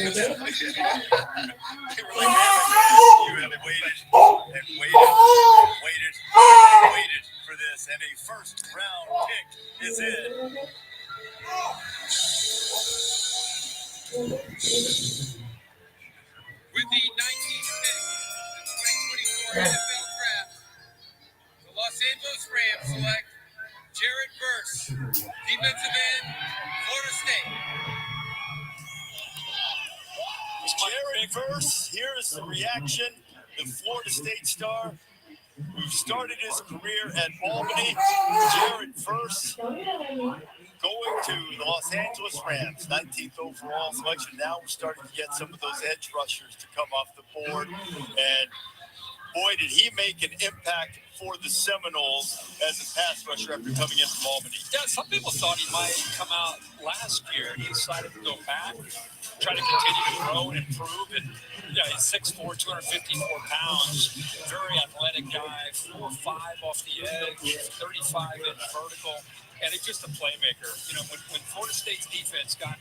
for this, and a first-round pick is in. With the 19th pick in the 2024 NFL Draft, the Los Angeles Rams select Jared Verse, defensive end, Florida State. Jared Verse, here is the reaction. The Florida State star who started his career at Albany, Jared Verse, going to the Los Angeles Rams, 19th overall selection. Now we're starting to get some of those edge rushers to come off the board. And boy, did he make an impact for the Seminoles as a pass rusher after coming in from Albany. Yeah, some people thought he might come out last year. He decided to go back, try to continue to grow and improve. And yeah, he's 6'4", 254 pounds, very athletic guy, 4'5" off the edge, 35 in vertical. And he's just a playmaker. You know, when Florida State's defense got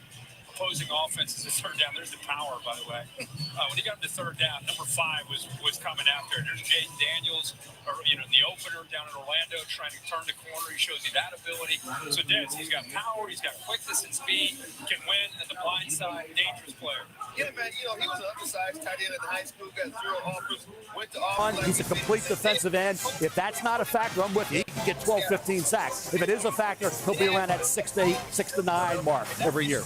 opposing offenses at third down, there's the power, by the way. When he got to third down, number 5 was coming after. There's Jaden Daniels, in the opener down in Orlando, trying to turn the corner. He shows you that ability. So Dez, he's got power, he's got quickness and speed, can win at the blind side, dangerous player. Yeah, man, he was an undersized tight end in high school, got 0 offers, went to offense. He's a complete defensive end. If that's not a factor, I'm with you. He can get 12, 15 sacks. If it is a factor, he'll be around that 6 to 9 mark every year.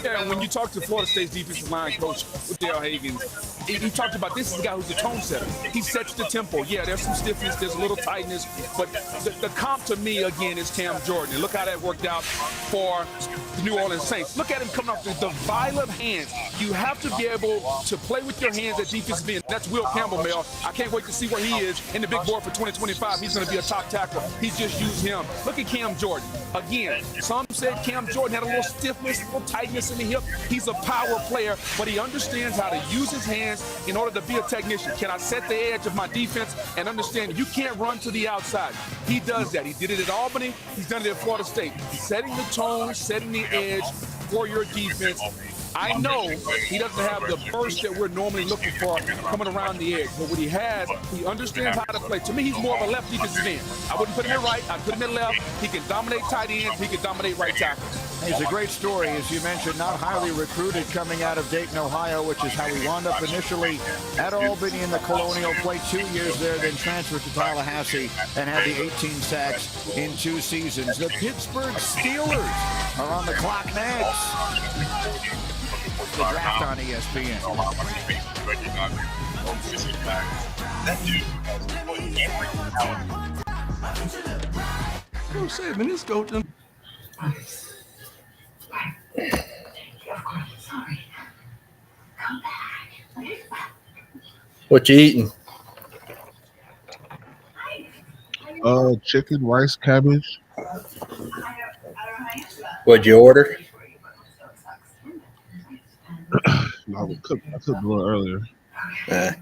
Yeah, when you talk to Florida State's defensive line coach, Dale Hagan, he talked about this is a guy who's a tone setter. He sets the tempo. Yeah, there's some stiffness, there's a little tightness, but the comp to me, again, is Cam Jordan. And look how that worked out for the New Orleans Saints. Look at him coming off the violent hands. You have to be able to play with your hands at defensive end. That's Will Campbell, Mel. I can't wait to see where he is in the big board for 2025. He's going to be a top tackle. He just used him. Look at Cam Jordan. Again, some said Cam Jordan had a little stiffness, a little tightness in the hip. He's a power player, but he understands how to use his hands in order to be a technician. Can I set the edge of my defense and understand you can't run to the outside? He does that. He did it at Albany. He's done it at Florida State. Setting the tone, setting the edge for your defense. I know he doesn't have the burst that we're normally looking for coming around the edge, but what he has, he understands how to play. To me, he's more of a left defensive end. I wouldn't put him at right. I'd put him at left. He can dominate tight ends. He can dominate right tackles. He's a great story, as you mentioned, not highly recruited coming out of Dayton, Ohio, which is how he wound up initially at Albany in the Colonial, played 2 years there, then transferred to Tallahassee and had the 18 sacks in 2 seasons. The Pittsburgh Steelers are on the clock next. The Draft on ESPN. Yo, say, man, this coach. What you eating? Chicken, rice, cabbage. What'd you order? No, I cooked a little earlier. Yeah.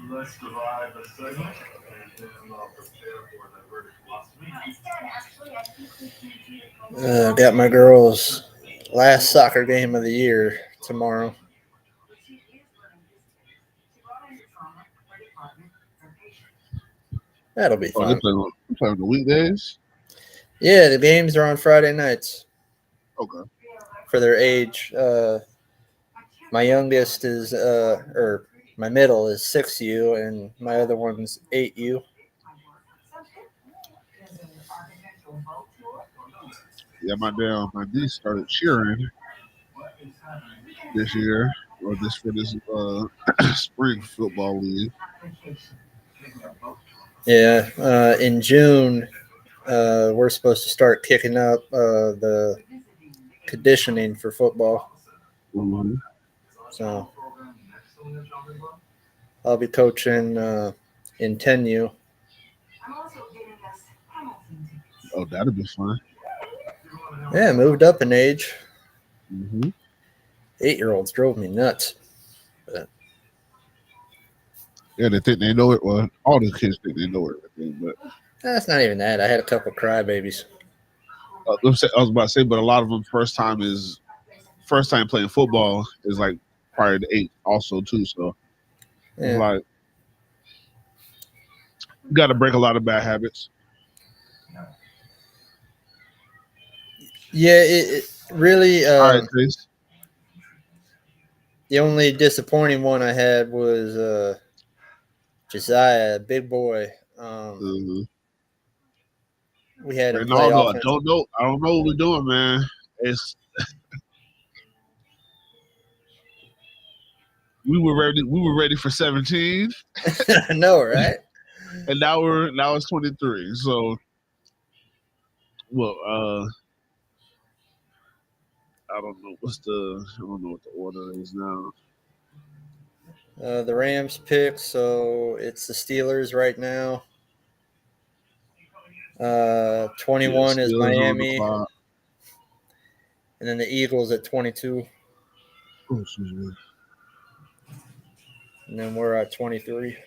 Let's divide the segment and then prepare for the verdict philosophy. Got my girls' last soccer game of the year tomorrow. That'll be fun. They play on the weekdays? Yeah, the games are on Friday nights. Okay. For their age. My youngest is, or my middle is 6U, and my other one's 8U. Yeah, my niece started cheering this year, or for this spring football league. Yeah, in June, we're supposed to start kicking up the conditioning for football. Mm-hmm. So I'll be coaching in 10U. Oh, that'll be fun. Yeah, moved up in age. Mm-hmm. 8-year-olds drove me nuts. But yeah, they think they know it. Well, all the kids think they know everything, but that's not even that. I had a couple crybabies. I was about to say, but a lot of them first time playing football is like prior to 8 also too. So it's like you got to break a lot of bad habits. Yeah, it really. All right, Chris. The only disappointing one I had was Josiah, big boy. We had him play offense. I don't know what we're doing, man. It's we were ready for 17. I know, right? And now it's 23. So, well, I don't know what the order is now. The Rams pick, so it's the Steelers right now. 21 is Miami, and then the Eagles at 22. Oh, excuse me. And then we're at 23.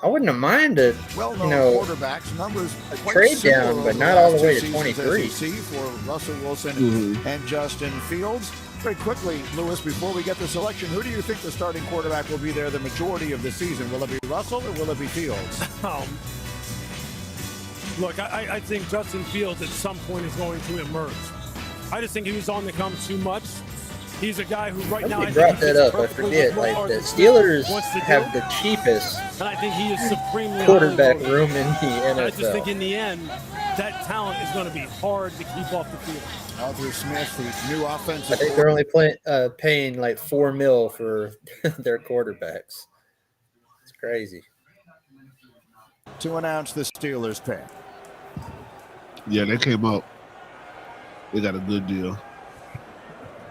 I wouldn't have minded, quarterbacks, numbers trade down, but not all the way to 23. For Russell Wilson and Justin Fields. Very quickly, Lewis, before we get the selection, who do you think the starting quarterback will be there the majority of the season? Will it be Russell or will it be Fields? Look, I think Justin Fields at some point is going to emerge. I just think he was on the come too much. He's a guy who right now. I brought that up. I forget. Like the Steelers have the cheapest and I think he is supremely quarterback room in the NFL. I just think in the end, that talent is going to be hard to keep off the field. Arthur Smith, the new offensive. I think they're only paying like $4 million for their quarterbacks. It's crazy. To announce the Steelers pick. Yeah, they came up. They got a good deal.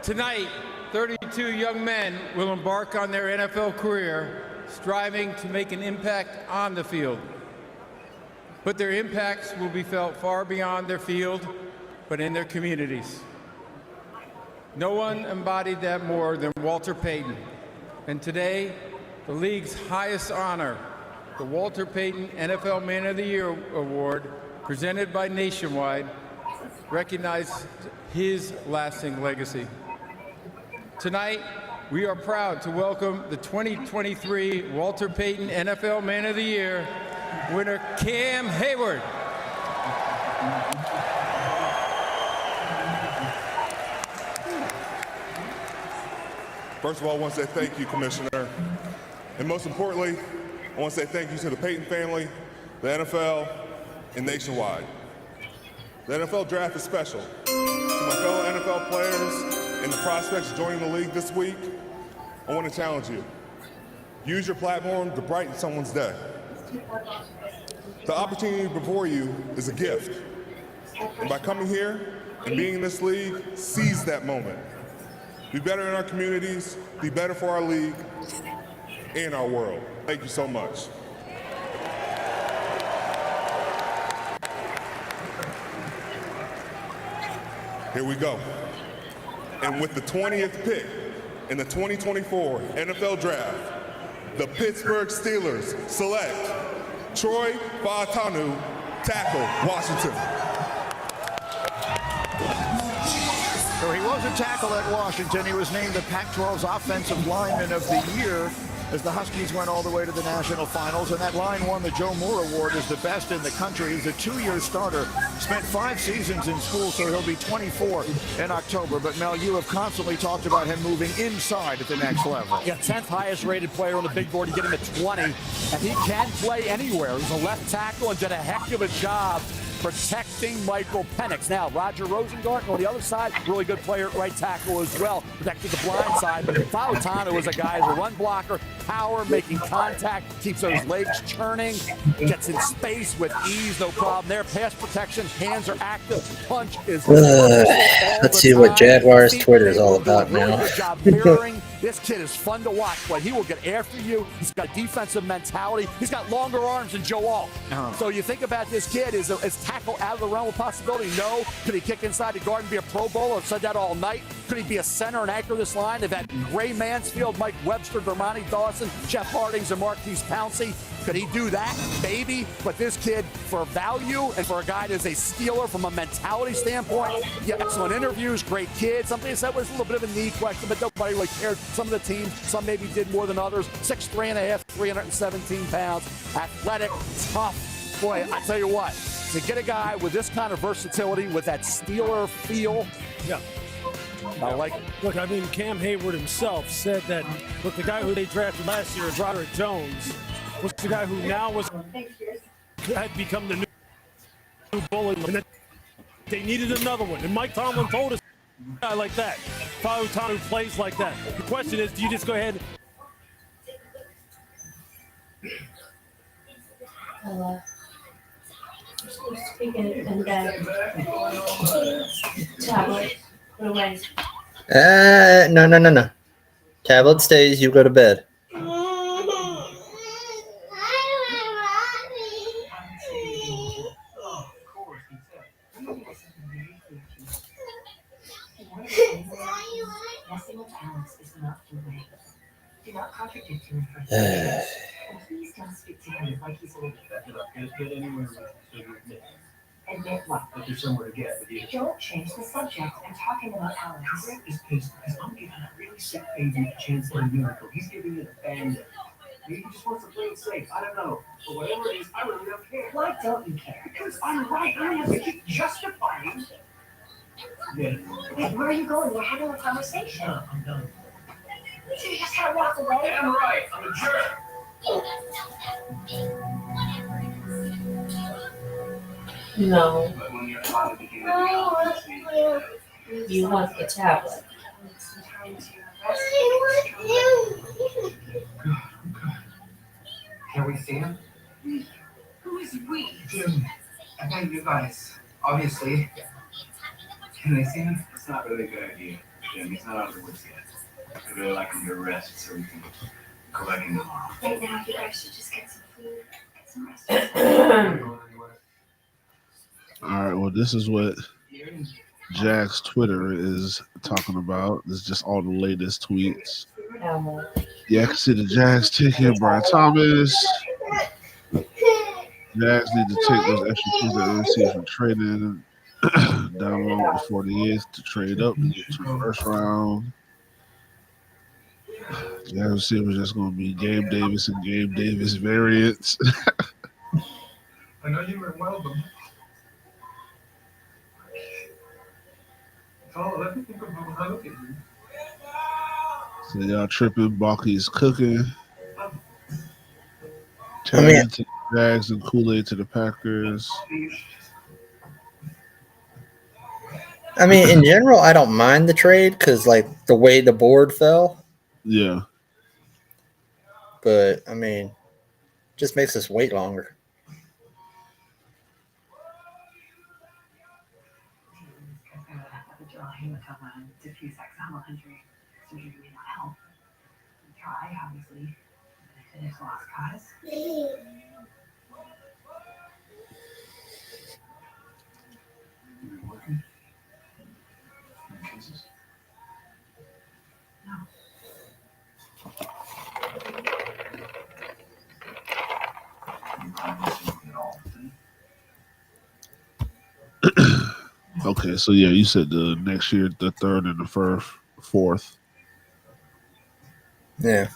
Tonight, 32 young men will embark on their NFL career, striving to make an impact on the field. But their impacts will be felt far beyond their field, but in their communities. No one embodied that more than Walter Payton. And today, the league's highest honor, the Walter Payton NFL Man of the Year Award, presented by Nationwide, recognized his lasting legacy. Tonight, we are proud to welcome the 2023 Walter Payton NFL Man of the Year winner, Cam Hayward. First of all, I want to say thank you, Commissioner. And most importantly, I want to say thank you to the Payton family, the NFL, and Nationwide. The NFL draft is special. To my fellow NFL players and the prospects joining the league this week, I want to challenge you. Use your platform to brighten someone's day. The opportunity before you is a gift. And by coming here and being in this league, seize that moment. Be better in our communities, be better for our league and our world. Thank you so much. Here we go. And with the 20th pick in the 2024 NFL Draft, the Pittsburgh Steelers select Troy Fautanu, tackle, Washington. So he was a tackle at Washington. He was named the Pac-12's Offensive Lineman of the Year as the Huskies went all the way to the national finals. And that line won the Joe Moore Award as the best in the country. He's a 2-year starter, spent 5 seasons in school, so he'll be 24 in October. But Mel, you have constantly talked about him moving inside at the next level. Yeah, 10th highest rated player on the big board. You get him at 20, and he can play anywhere. He's a left tackle and did a heck of a job protecting Michael Penix. Now, Roger Rosengarten on the other side, really good player at right tackle as well, protected the blind side. But Fautanu is a guy who's a run blocker, power, making contact, keeps those legs churning, gets in space with ease, no problem there. Pass protection, hands are active, punch is let's see what Jaguars Twitter is all about now. Good job mirroring. This kid is fun to watch, but he will get after you. He's got defensive mentality. He's got longer arms than Joe Alt. So you think about this kid, is tackle out of the realm of possibility? No. Could he kick inside the guard and be a Pro Bowler? I've said that all night. Could he be a center and anchor this line? They've had Ray Mansfield, Mike Webster, Dermontti Dawson, Jeff Hardings, and Marquise Pouncey. Could he do that? Maybe. But this kid, for value and for a guy that's a Steeler from a mentality standpoint, yeah, excellent interviews, great kid. Something said was a little bit of a knee question, but nobody really cared. Some of the teams, some maybe did more than others. 6'3.5", 317 pounds, athletic, tough. Boy, I tell you what, to get a guy with this kind of versatility, with that Steeler feel, yeah, I like it. Look, I mean, Cam Hayward himself said that, look, the guy who they drafted last year, Roderick Jones, was the guy who now had become the new bully, and that they needed another one. And Mike Tomlin told us a guy like that, Fautanu plays like that. The question is, do you just go ahead? Tablet. Put away. No. Tablet stays, you go to bed. Do not contradict him. Please don't speak to him like he's a little get anywhere admit what? That there's somewhere to get with you. Don't change the subject. I'm talking about Alex. Because I'm giving a really sick baby a chance for a miracle. He's giving it a band-aid. Maybe he just wants to play it safe. I don't know. But whatever it is, I really don't care. Why don't you care? Because I'm right. I don't have to keep justifying. Yeah. Wait, where are you going? We're having a conversation. No, I'm done. So you just gotta walk away? Yeah, I'm right. I'm a jerk. No. You want the tablet. Can we see him? Who is we? Jim. I know you guys, obviously. Can I see him? It's not really a good idea, Jim. He's not out of the woods yet. I really like him to rest so we can collecting tomorrow. Right now, you guys should just get some food, get some rest. All right, well, this is what Jack's Twitter is talking about. It's just all the latest tweets. Yeah, I can see the Jags taking Brian Thomas. Jags need to take those extra picks that they received from trading down low with the 48th to trade up to get to the first round. Jags receivers just going to be Gabe Davis and Gabe Davis variants. I know you were well, but oh, let me think about how to look at you. So y'all tripping, Balky's cooking. I mean, To the Jags and Kool-Aid to the Packers. I mean, in general, I don't mind the trade because, like, the way the board fell. Yeah. But, I mean, just makes us wait longer. Diffuse axonal injury. Surgery may not help. Try, obviously. Finish the lost cause. Okay, so yeah, you said the next year, the third and the fourth. Yeah.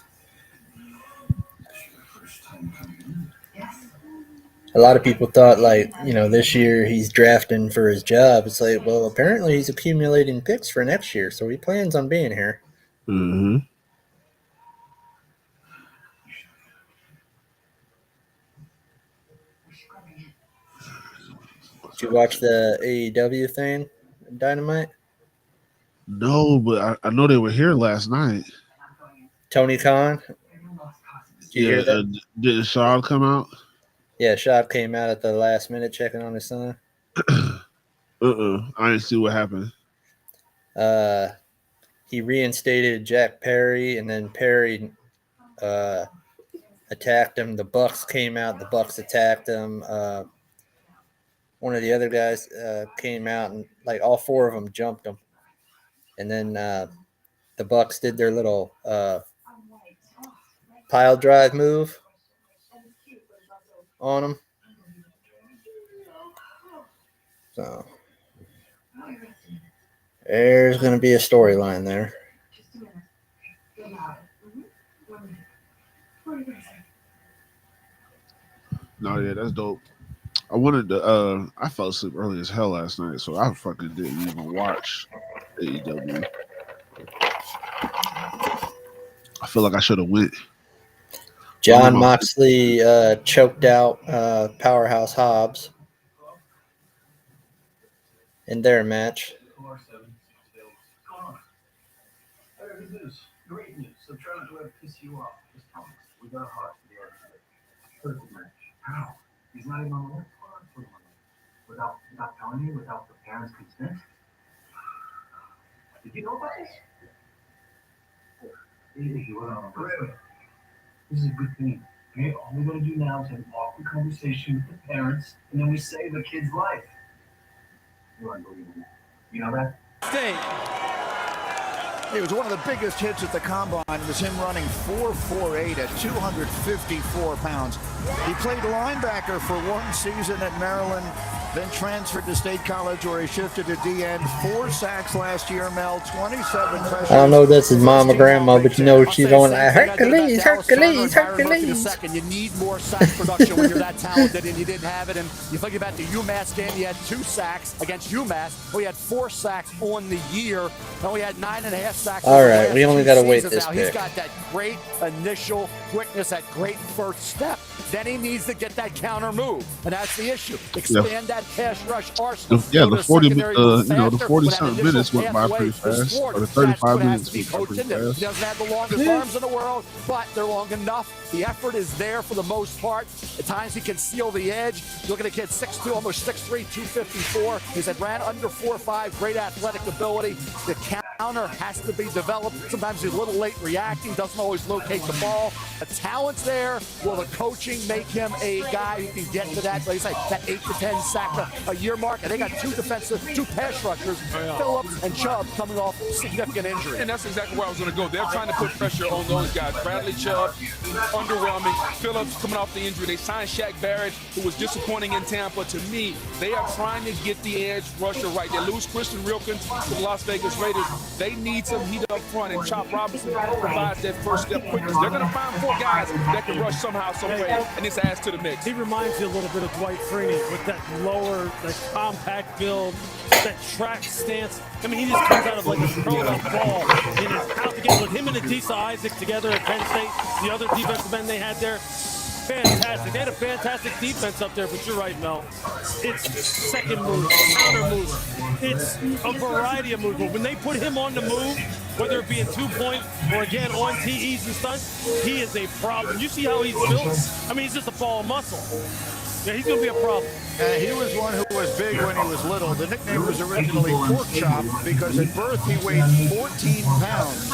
A lot of people thought, like, this year he's drafting for his job. It's like, well, apparently he's accumulating picks for next year, so he plans on being here. Mm-hmm. Did you watch the AEW thing, Dynamite? No, but I know they were here last night. Tony Khan? Did you hear that? Did Shaw come out? Yeah, Shab came out at the last minute checking on his son. I didn't see what happened. He reinstated Jack Perry, and then Perry attacked him. The Bucks came out. The Bucks attacked him. One of the other guys came out, and like all four of them jumped him. And then the Bucks did their little pile drive move on him. So there's going to be a storyline there. No, yeah, that's dope. I wanted to. I fell asleep early as hell last night, so I fucking didn't even watch AEW. I feel like I should have went. John Moxley choked out Powerhouse Hobbs in their match. Great news. So try not to let it piss you off. Just promise. We got a heart. Perfect match. How? He's not even on the list. Without telling you, without the parents' consent. Did you know about this? This is a good thing. Okay? All we're going to do now is have an awkward conversation with the parents, and then we save the kid's life. You're unbelievable. You know that? It was one of the biggest hits at the Combine. It was him running 4.48 at 254 pounds. He played linebacker for one season at Maryland, then transferred to State College where he shifted to D-end. 4 sacks last year, Mel, 27 pressures. I don't know if that's his mom or grandma, but you know she's going like, Hercules, Hercules, Hercules. You need more sack production when you're that talented, and you didn't have it. And you think about the UMass game, you had 2 sacks against UMass. We had 4 sacks on the year, and we had 9.5 sacks. All right, we only got to wait this pick. He's got that great initial quickness, that great first step. Then he needs to get that counter move, and that's the issue. Expand that pass rush arsenal. The 40-something minutes went by pretty fast, or the 35 minutes went by pretty fast. He doesn't have the longest arms in the world, but they're long enough. The effort is there for the most part. At times he can seal the edge. Look at a kid, 6'2", almost 6'3", 254. He's ran under 4.5, great athletic ability. The count. counter has to be developed. Sometimes he's a little late reacting, doesn't always locate the ball. The talent's there. Will the coaching make him a guy who can get to that, like I say, that 8 to 10 sack a year mark? And they got two pass rushers, Phillips and Chubb, coming off significant injury. And that's exactly where I was going to go. They're trying to put pressure on those guys. Bradley Chubb, underwhelming. Phillips coming off the injury. They signed Shaq Barrett, who was disappointing in Tampa. To me, they are trying to get the edge rusher right. They lose Christian Wilkins to the Las Vegas Raiders. They need some heat up front, and Chop Robinson provides that first step quickness. They're going to find 4 guys that can rush somehow, some way, and this adds to the mix. He reminds you a little bit of Dwight Freeney with that lower, that compact build, that track stance. I mean, he just comes out of like a curl-up ball and is out the game with him and Adisa Isaac together at Penn State. The other defensive men they had there, fantastic. They had a fantastic defense up there, but you're right, Mel. It's second move, counter move. It's a variety of moves. But when they put him on the move, whether it be in 2-point or again on TEs and stunts, he is a problem. You see how he's built? I mean, he's just a ball of muscle. Yeah, he's going to be a problem. He was one who was big when he was little. The nickname was originally Pork Chop because at birth he weighed 14 pounds.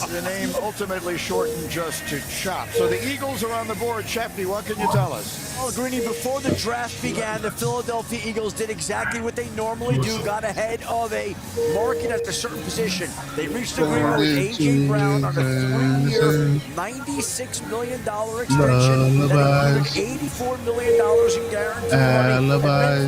The name ultimately shortened just to Chop. So the Eagles are on the board. Shefty, what can you tell us? Well, Greeny, before the draft began, the Philadelphia Eagles did exactly what they normally do, got ahead of a market at a certain position. They reached agreement with A.J. Brown on a 3-year, $96 million extension that included $84 million in guaranteed money. And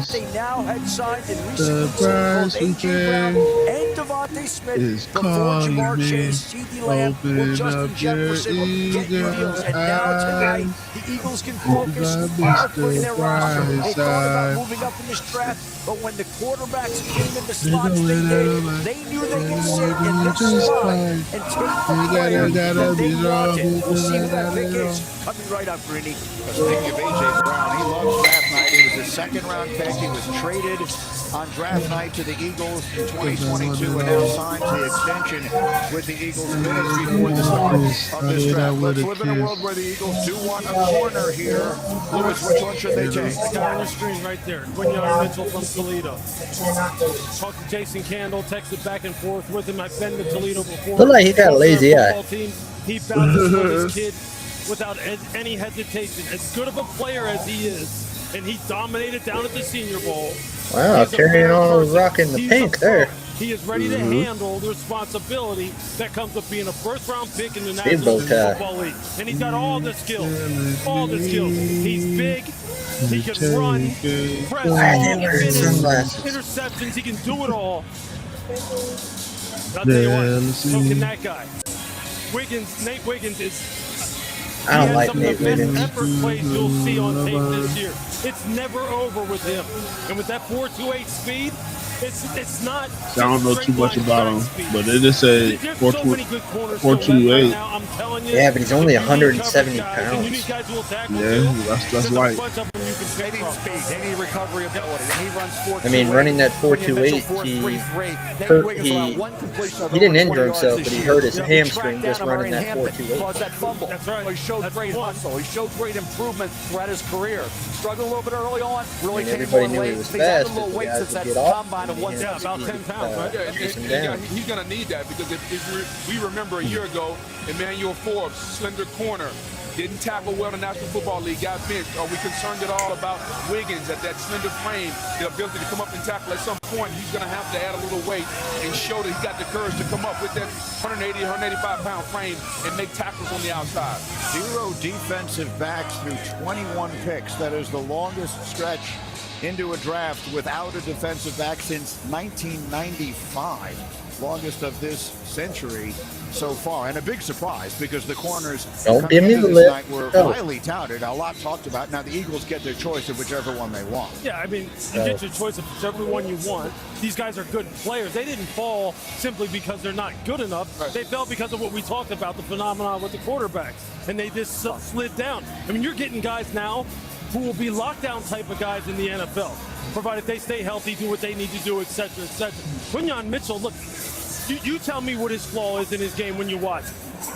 they now had signed and recently signed A.J. Brown and Devontae Smith before Jamar Chase, C.D. Lamb, or Justin Jefferson get new deals. And now tonight, the Eagles can focus on putting their roster. They thought about moving up in this draft, but when the quarterbacks came in the slots they knew they could sit in this spot and take the player that they wanted. We'll see what that pick is. Coming right up, Greeny. Speaking of A.J. Brown, he loves draft night. He was a 2nd-round pick. He was traded on draft night to the Eagles in 2022 and now signed the extension with the Eagles minutes before the start of this draft. Let's live in a world where the Eagles do want a corner here. Lewis, which one should they take? The guy on the screen right there, Quinyon Mitchell from Toledo. Talked to Jason Candle, texted back and forth with him. I've been to Toledo before. Look like he got a lazy eye. He bounces for his kid without any hesitation. As good of a player as he is, and he dominated down at the Senior Bowl. Wow, carrying on, rocking the pink there. He is ready to handle the responsibility that comes with being a first-round pick in the National Football League. And he's got all the skills. All the skills. He's big. He can run, press, finish, interceptions. He can do it all. I'll tell you what, so can that guy. Nate Wiggins is... I don't like Nate Wiggins. Effort plays you'll see on tape this year. It's never over with him. And with that 4.28 speed, it's not. I don't know too much about him, but they just say 4.28. I'm telling you. Yeah, but he's only 170 pounds. Yeah, that's light. Any recovery ability. And he runs 4.28. I mean, running that 4.28, he didn't injure himself, but he hurt his hamstring just running that 4.28. That fumble. That's right. He showed great hustle. He showed great improvement throughout his career. Struggled a little bit early on. Really came on late. He's added a little weight since that combine of about 10 pounds, right? Yeah, he's going to need that because if we remember a year ago, Emmanuel Forbes, slender corner, didn't tackle well in the National Football League, got benched. Are we concerned at all about Wiggins at that slender frame, the ability to come up and tackle? At some point, he's going to have to add a little weight and show that he's got the courage to come up with that 180, 185-pound frame and make tackles on the outside. 0 defensive backs through 21 picks. That is the longest stretch into a draft without a defensive back since 1995. Longest of this century so far, and a big surprise because the corners don't give me the lip. Were highly touted, a lot talked about. Now the Eagles get their choice of whichever one they want. Yeah, I mean, you get your choice of whichever one you want. These guys are good players. They didn't fall simply because they're not good enough. Right. They fell because of what we talked about, the phenomenon with the quarterbacks, and they just slid down. I mean, you're getting guys now who will be lockdown type of guys in the NFL, provided they stay healthy, do what they need to do, etc., etc. Quinyon Mitchell, look, you tell me what his flaw is in his game when you watch.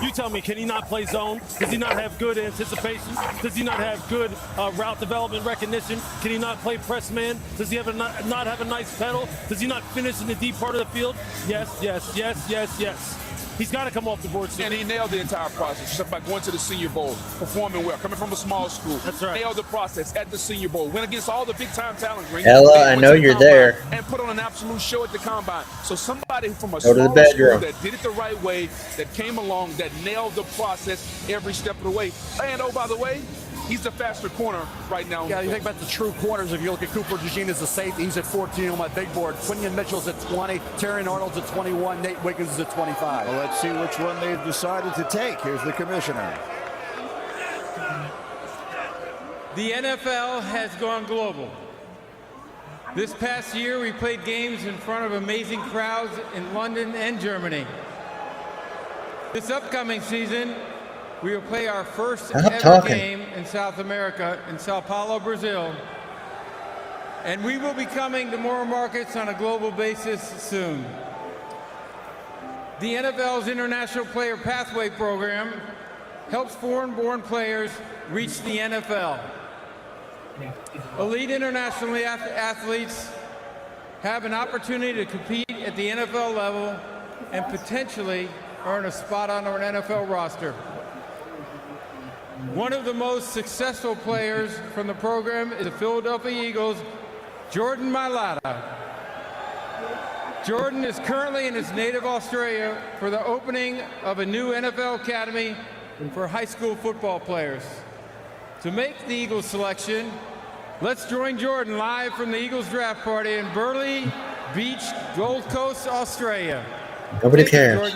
You tell me, can he not play zone? Does he not have good anticipation? Does he not have good route development recognition? Can he not play press man? Does he not have a nice pedal? Does he not finish in the deep part of the field? Yes, yes, yes, yes, yes. He's got to come off the board soon. And he nailed the entire process, just by going to the Senior Bowl, performing well, coming from a small school. That's right. Nailed the process at the Senior Bowl, went against all the big-time talent. Ella, I know you're there. And put on an absolute show at the Combine. So somebody from a Go to the small bedroom. school that did it the right way, that came along, that nailed the process every step of the way. And, oh, by the way, he's the faster corner right now. Yeah, you think about the true corners. If you look at Cooper DeJean as a safety, he's at 14 on my big board. Quinion Mitchell's at 20. Terrion Arnold's at 21. Nate Wiggins is at 25. Well, let's see which one they've decided to take. Here's the commissioner. The NFL has gone global. This past year, we played games in front of amazing crowds in London and Germany. This upcoming season, we will play our first ever game in South America, in Sao Paulo, Brazil. And we will be coming to more markets on a global basis soon. The NFL's International Player Pathway Program helps foreign-born players reach the NFL. Elite international athletes have an opportunity to compete at the NFL level and potentially earn a spot on our NFL roster. One of the most successful players from the program is the Philadelphia Eagles' Jordan Mailata. Jordan is currently in his native Australia for the opening of a new NFL academy for high school football players. To make the Eagles selection, let's join Jordan live from the Eagles draft party in Burleigh Beach, Gold Coast, Australia. Nobody cares.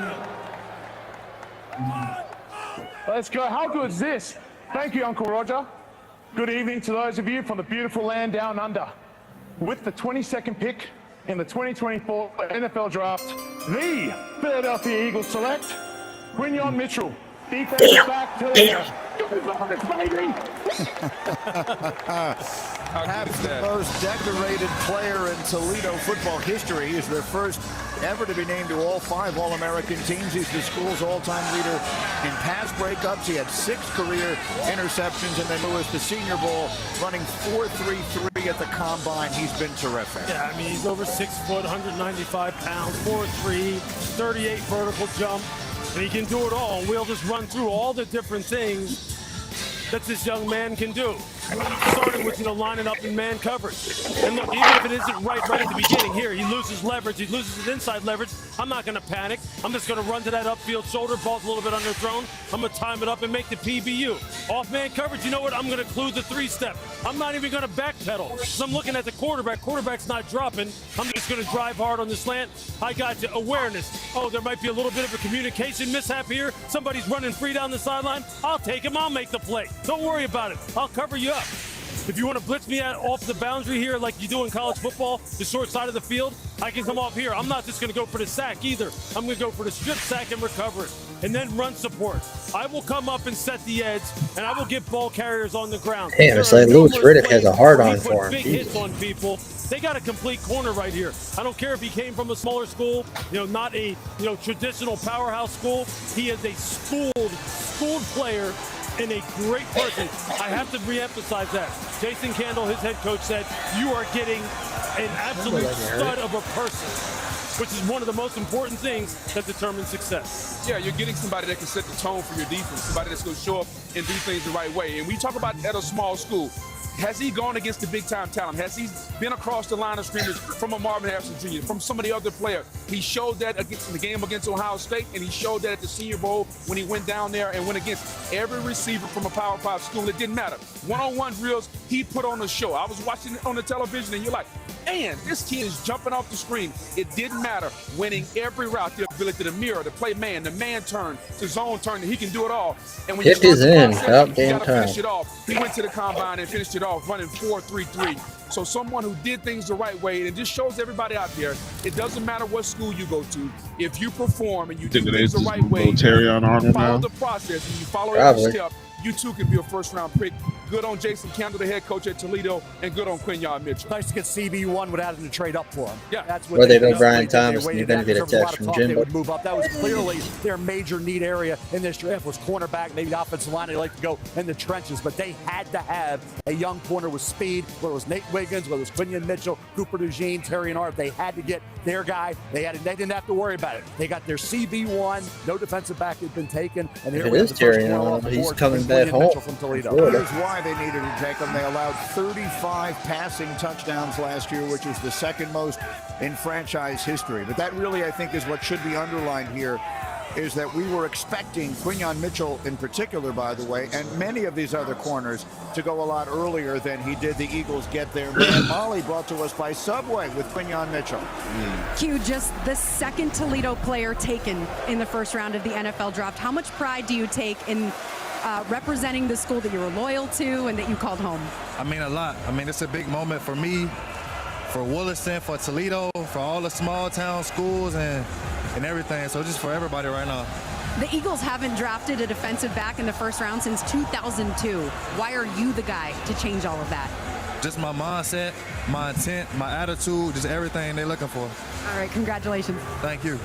Let's go. How good is this? Thank you, Uncle Roger. Good evening to those of you from the beautiful land down under. With the 22nd pick in the 2024 NFL Draft, the Philadelphia Eagles select Quinion Mitchell, defensive back to the baby. Perhaps the most decorated player in Toledo football history is the first ever to be named to all 5 All-American teams. He's the school's all-time leader in pass breakups. He had 6 career interceptions, and then was the Senior Bowl, running 4.33 at the Combine. He's been terrific. Yeah, I mean, he's over 6 foot, 195 pounds, 4.3, 38 vertical jump, and he can do it all. We'll just run through all the different things that this young man can do. Starting with, lining up in man coverage. And look, even if it isn't right at the beginning here, he loses leverage, he loses his inside leverage. I'm not going to panic. I'm just going to run to that upfield shoulder, ball's a little bit underthrown. I'm going to time it up and make the PBU. Off man coverage, you know what? I'm going to include the 3-step. I'm not even going to backpedal. Because I'm looking at the quarterback. Quarterback's not dropping. I'm just going to drive hard on the slant. I got you. Awareness. Oh, there might be a little bit of a communication mishap here. Somebody's running free down the sideline. I'll take him. I'll make the play. Don't worry about it. I'll cover you up. If you want to blitz me off the boundary here like you do in college football, the short side of the field, I can come off here. I'm not just going to go for the sack either. I'm going to go for the strip sack and recover it. And then run support. I will come up and set the edge, and I will get ball carriers on the ground. Damn, it's like Louis Riddick has a hard-on for him. Big hits on people. They got a complete corner right here. I don't care if he came from a smaller school, not a traditional powerhouse school. He is a schooled player and a great person. I have to re-emphasize that. Jason Candle, his head coach, said, you are getting an absolute stud of a person, which is one of the most important things that determines success. Yeah, you're getting somebody that can set the tone for your defense, somebody that's going to show up and do things the right way. And we talk about at a small school. Has he gone against the big-time talent? Has he been across the line of scrimmage from a Marvin Harrison Jr., from some of the other players? He showed that against the game against Ohio State, and he showed that at the Senior Bowl when he went down there and went against every receiver from a Power 5 school. It didn't matter. One-on-one drills, he put on the show. I was watching it on the television, and you're like, man, this kid is jumping off the screen. It didn't matter. Winning every route, the ability to mirror, to play man, the man turn, to zone turn, he can do it all. And when you start the process, you got to finish it off. He went to the Combine and finished it off, running 4.33. So someone who did things the right way, and it just shows everybody out there, it doesn't matter what school you go to. If you perform and you do things the right way, follow the process, and you follow every step, you too can be a first-round pick Good on Jason Campbell, the head coach at Toledo, and good on Quinyon Mitchell. Nice to get CB1 without having to trade up for him. Yeah. That's what Well, they did. know Brian They Thomas, and waited you're going to out. get a There was text from lot of talk they Jimbo. would move up. That was clearly their major need area in this draft was cornerback, maybe offensive line. They like to go in the trenches, but they had to have a young corner with speed, whether it was Nate Wiggins, whether it was Quinyon Mitchell, Cooper DeJean, Terry and Art. They had to get their guy. They didn't have to worry about it. They got their CB1. No defensive back had been taken, and here we have the first corner off the board. He's coming back home from Toledo. Here's why they needed to take him. They allowed 35 passing touchdowns last year, which is the second most in franchise history. But that really, I think, is what should be underlined here, is that we were expecting Quinyon Mitchell in particular, by the way, and many of these other corners to go a lot earlier than he did. The Eagles get there. Man Molly brought to us by Subway with Quinyon Mitchell. Q, just the second Toledo player taken in the first round of the NFL draft. How much pride do you take in representing the school that you were loyal to and that you called home? I mean, a lot. I mean, it's a big moment for me, for Williston, for Toledo, for all the small town schools and everything. So just for everybody right now. The Eagles haven't drafted a defensive back in the first round since 2002. Why are you the guy to change all of that? Just my mindset, my intent, my attitude, just everything they're looking for. All right, congratulations. Thank you.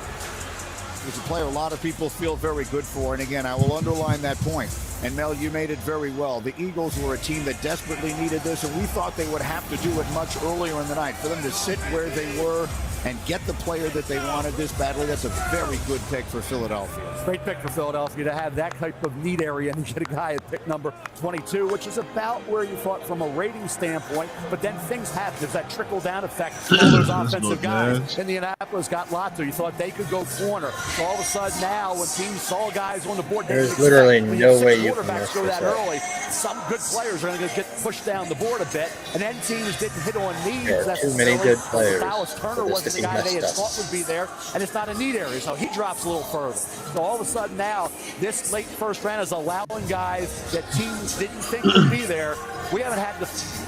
He's a player a lot of people feel very good for, and again, I will underline that point. And Mel, you made it very well. The Eagles were a team that desperately needed this, and we thought they would have to do it much earlier in the night. For them to sit where they were and get the player that they wanted this badly, that's a very good pick for Philadelphia. Great pick for Philadelphia to have that type of need area and get a guy at pick number 22, which is about where you thought from a rating standpoint. But then things happen. There's that trickle-down effect. All those offensive guys. Indianapolis got Lotto. You thought they could go corner. So all of a sudden now, when teams saw guys on the board, there's literally no way you can mess go this that up. early. Some good players are going to get pushed down the board a bit, and then teams didn't hit on needs. There are too many good players. Dallas Turner wasn't the guy they had thought would be there, and it's not a need area, so he drops a little further. So all of a sudden now, this late first round is allowing guys that teams didn't think would be there. We haven't had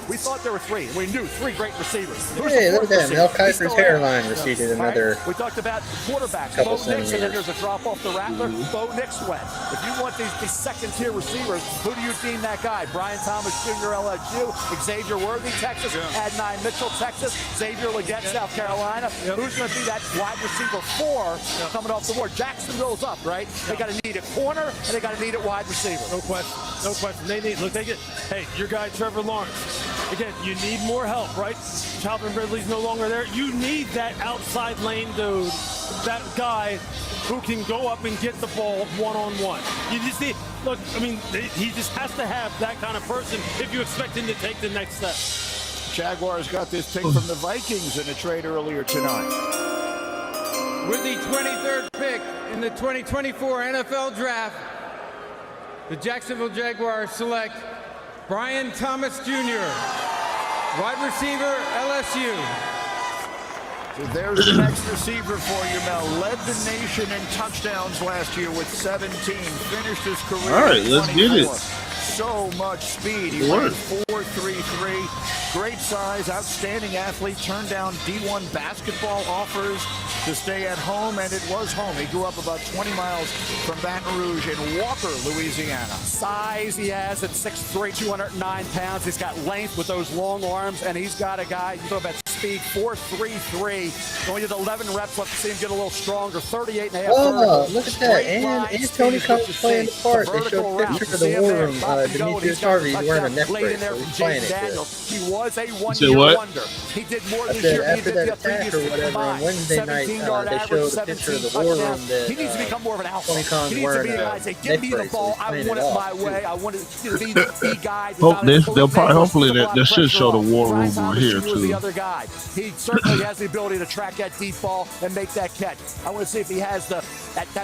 we thought there were three. We knew three great receivers. Hey, look at that. Mel Kiper's hairline receded another. We talked about quarterbacks. Couple Bo Nix, and then centimeters. there's a drop off the Rattler. Bo Nix went. If you want these second-tier receivers, who do you deem that guy? Brian Thomas Jr., LSU. Xavier Worthy, Texas. Adnai Mitchell, Texas. Xavier Legette, South Carolina. Who's going to be that wide receiver 4 coming off the board? Jacksonville's up, right? They got to need a corner, and they got to need a wide receiver. No question. No question. They need, look, they get, hey, your guy Trevor Lawrence. Again, you need more help, right? Calvin Ridley's no longer there. You need that outside lane dude, that guy who can go up and get the ball one-on-one. You just need, look, I mean, he just has to have that kind of person if you expect him to take the next step. Jaguars got this pick from the Vikings in a trade earlier tonight. With the 23rd pick in the 2024 NFL Draft, the Jacksonville Jaguars select Brian Thomas Jr., wide receiver, LSU. So there's the next receiver for you, Mel. Led the nation in touchdowns last year with 17. Finished his career All right, at let's get 24. it. So much speed. He Good ran work. 4.33. Great size, outstanding athlete. Turned down D1 basketball offers to stay at home, and it was home. He grew up about 20 miles from Baton Rouge in Walker, Louisiana. Size he has at 6'3", 209 pounds. He's got length with those long arms, and he's got a guy, you talk about speed, 4.33. Going to 11 reps, let's see him get a little stronger. 38.5. Oh, look at that. And Tony Collins playing the part. They showed a picture of the War Room. Demetrius Harvey, he's wearing a neck brace, so he's playing it good. He was a said one-year what? wonder. He did more I this said year than he after did that the attack previous or whatever on Wednesday night, 17-yard they average, showed a picture of the 17 War Room touchdowns. that He needs to become more of an alpha. Tony Collins He needs to wearing be a a guy say, give neck me the brace, so ball. he's I playing want it it off, my too. way. I want it to be the guy. They'll probably, hopefully they'll show the War Room on here The too. other guy. He certainly has the ability to track that deep ball and make that catch. I want to see if he has that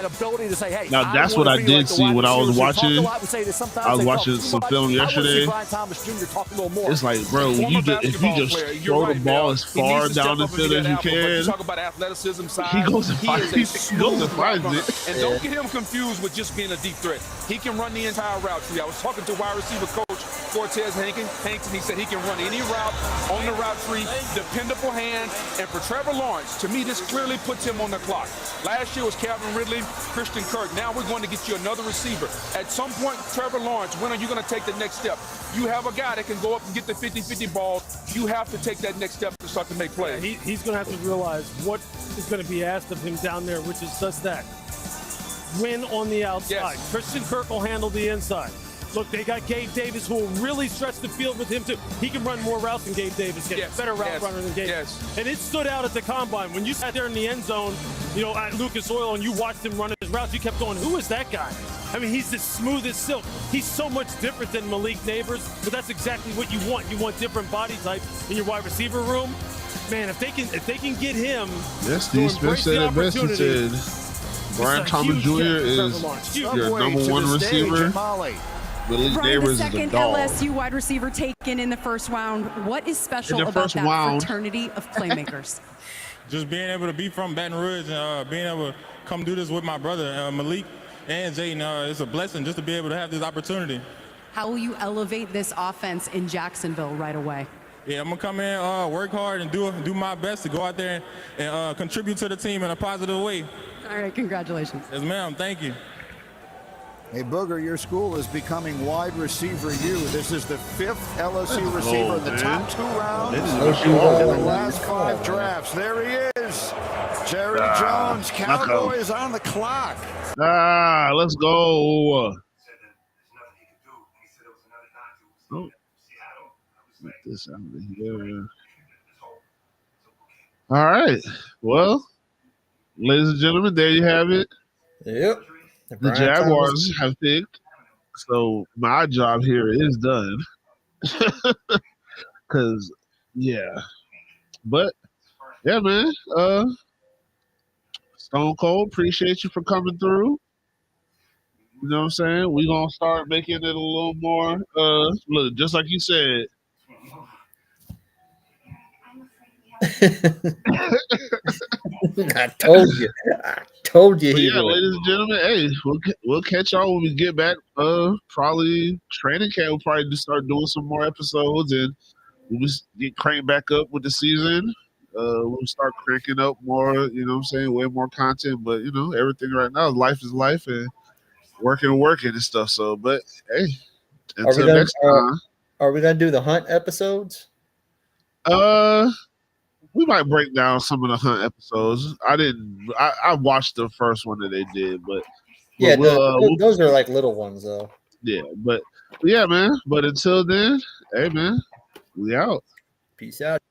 ability to say, hey, Now that's what I did see when I was watching. I was watching some film yesterday. It's like, bro, if you just throw the ball as far down the field as you can, Talk about athleticism, size. he goes and finds it. And don't get him confused with just being a deep threat. He can run the entire route tree. I was talking to wide receiver coach Cortez Hankton. He said he can run any route on the route tree, dependable hand. And for Trevor Lawrence, to me, this clearly puts him on the clock. Last year was Calvin Ridley, Christian Kirk. Now we're going to get you another receiver. At some point, Trevor Lawrence, when are you going to take the next step? You have a guy that can go up and get the 50-50 ball. You have to take that next step to start to make plays. Yeah, he's going to have to realize what is going to be asked of him down there, which is just that. Win on the outside. Yes. Christian Kirk will handle the inside. Look, they got Gabe Davis, who will really stretch the field with him, too. He can run more routes than Gabe Davis can. Yes. Better route runner than Gabe. Yes. And it stood out at the combine. When you sat there in the end zone, you know, at Lucas Oil, and you watched him run his routes, you kept going, who is that guy? I mean, he's as smooth as silk. He's so much different than Malik Neighbors, but that's exactly what you want. You want different body types in your wide receiver room. Man, if they can get him, yes, Steve Smith said it best. He said Brian Thomas Jr. is your number one receiver. Brian, the second LSU wide receiver taken in the first round. What is special about that fraternity of playmakers? Just being able to be from Baton Rouge and being able to come do this with my brother, Malik and Jaden, it's a blessing just to be able to have this opportunity. How will you elevate this offense in Jacksonville right away? Yeah, I'm going to come in, work hard, and do my best to go out there and contribute to the team in a positive way. All right, congratulations. Yes, ma'am. Thank you. Hey, Booger, your school is becoming wide receiver U. This is the 5th LSU receiver in the top 2 rounds in the last 5 drafts. There he is. Jerry Jones, Cowboys on the clock. Let's go. Oh. Get this out of here. All right. Well, ladies and gentlemen, there you have it. Yep. The Jaguars have picked, so my job here is done. Cause yeah, but yeah, man. Stone Cold, appreciate you for coming through. You know what I'm saying? We're gonna start making it a little more. Look, just like you said. I told you. Yeah, ladies and gentlemen, hey, we'll catch y'all when we get back. Probably training camp. We'll probably just start doing some more episodes, and we'll just get cranked back up with the season. We'll start cranking up more. You know what I'm saying? Way more content, but you know everything right now. Life is life, and working and stuff. So, but hey, until next time. Are we gonna do the hunt episodes? We might break down some of the hunt episodes. I watched the first one that they did, but yeah, those are like little ones though. Yeah, but yeah, man. But until then, hey man, we out. Peace out.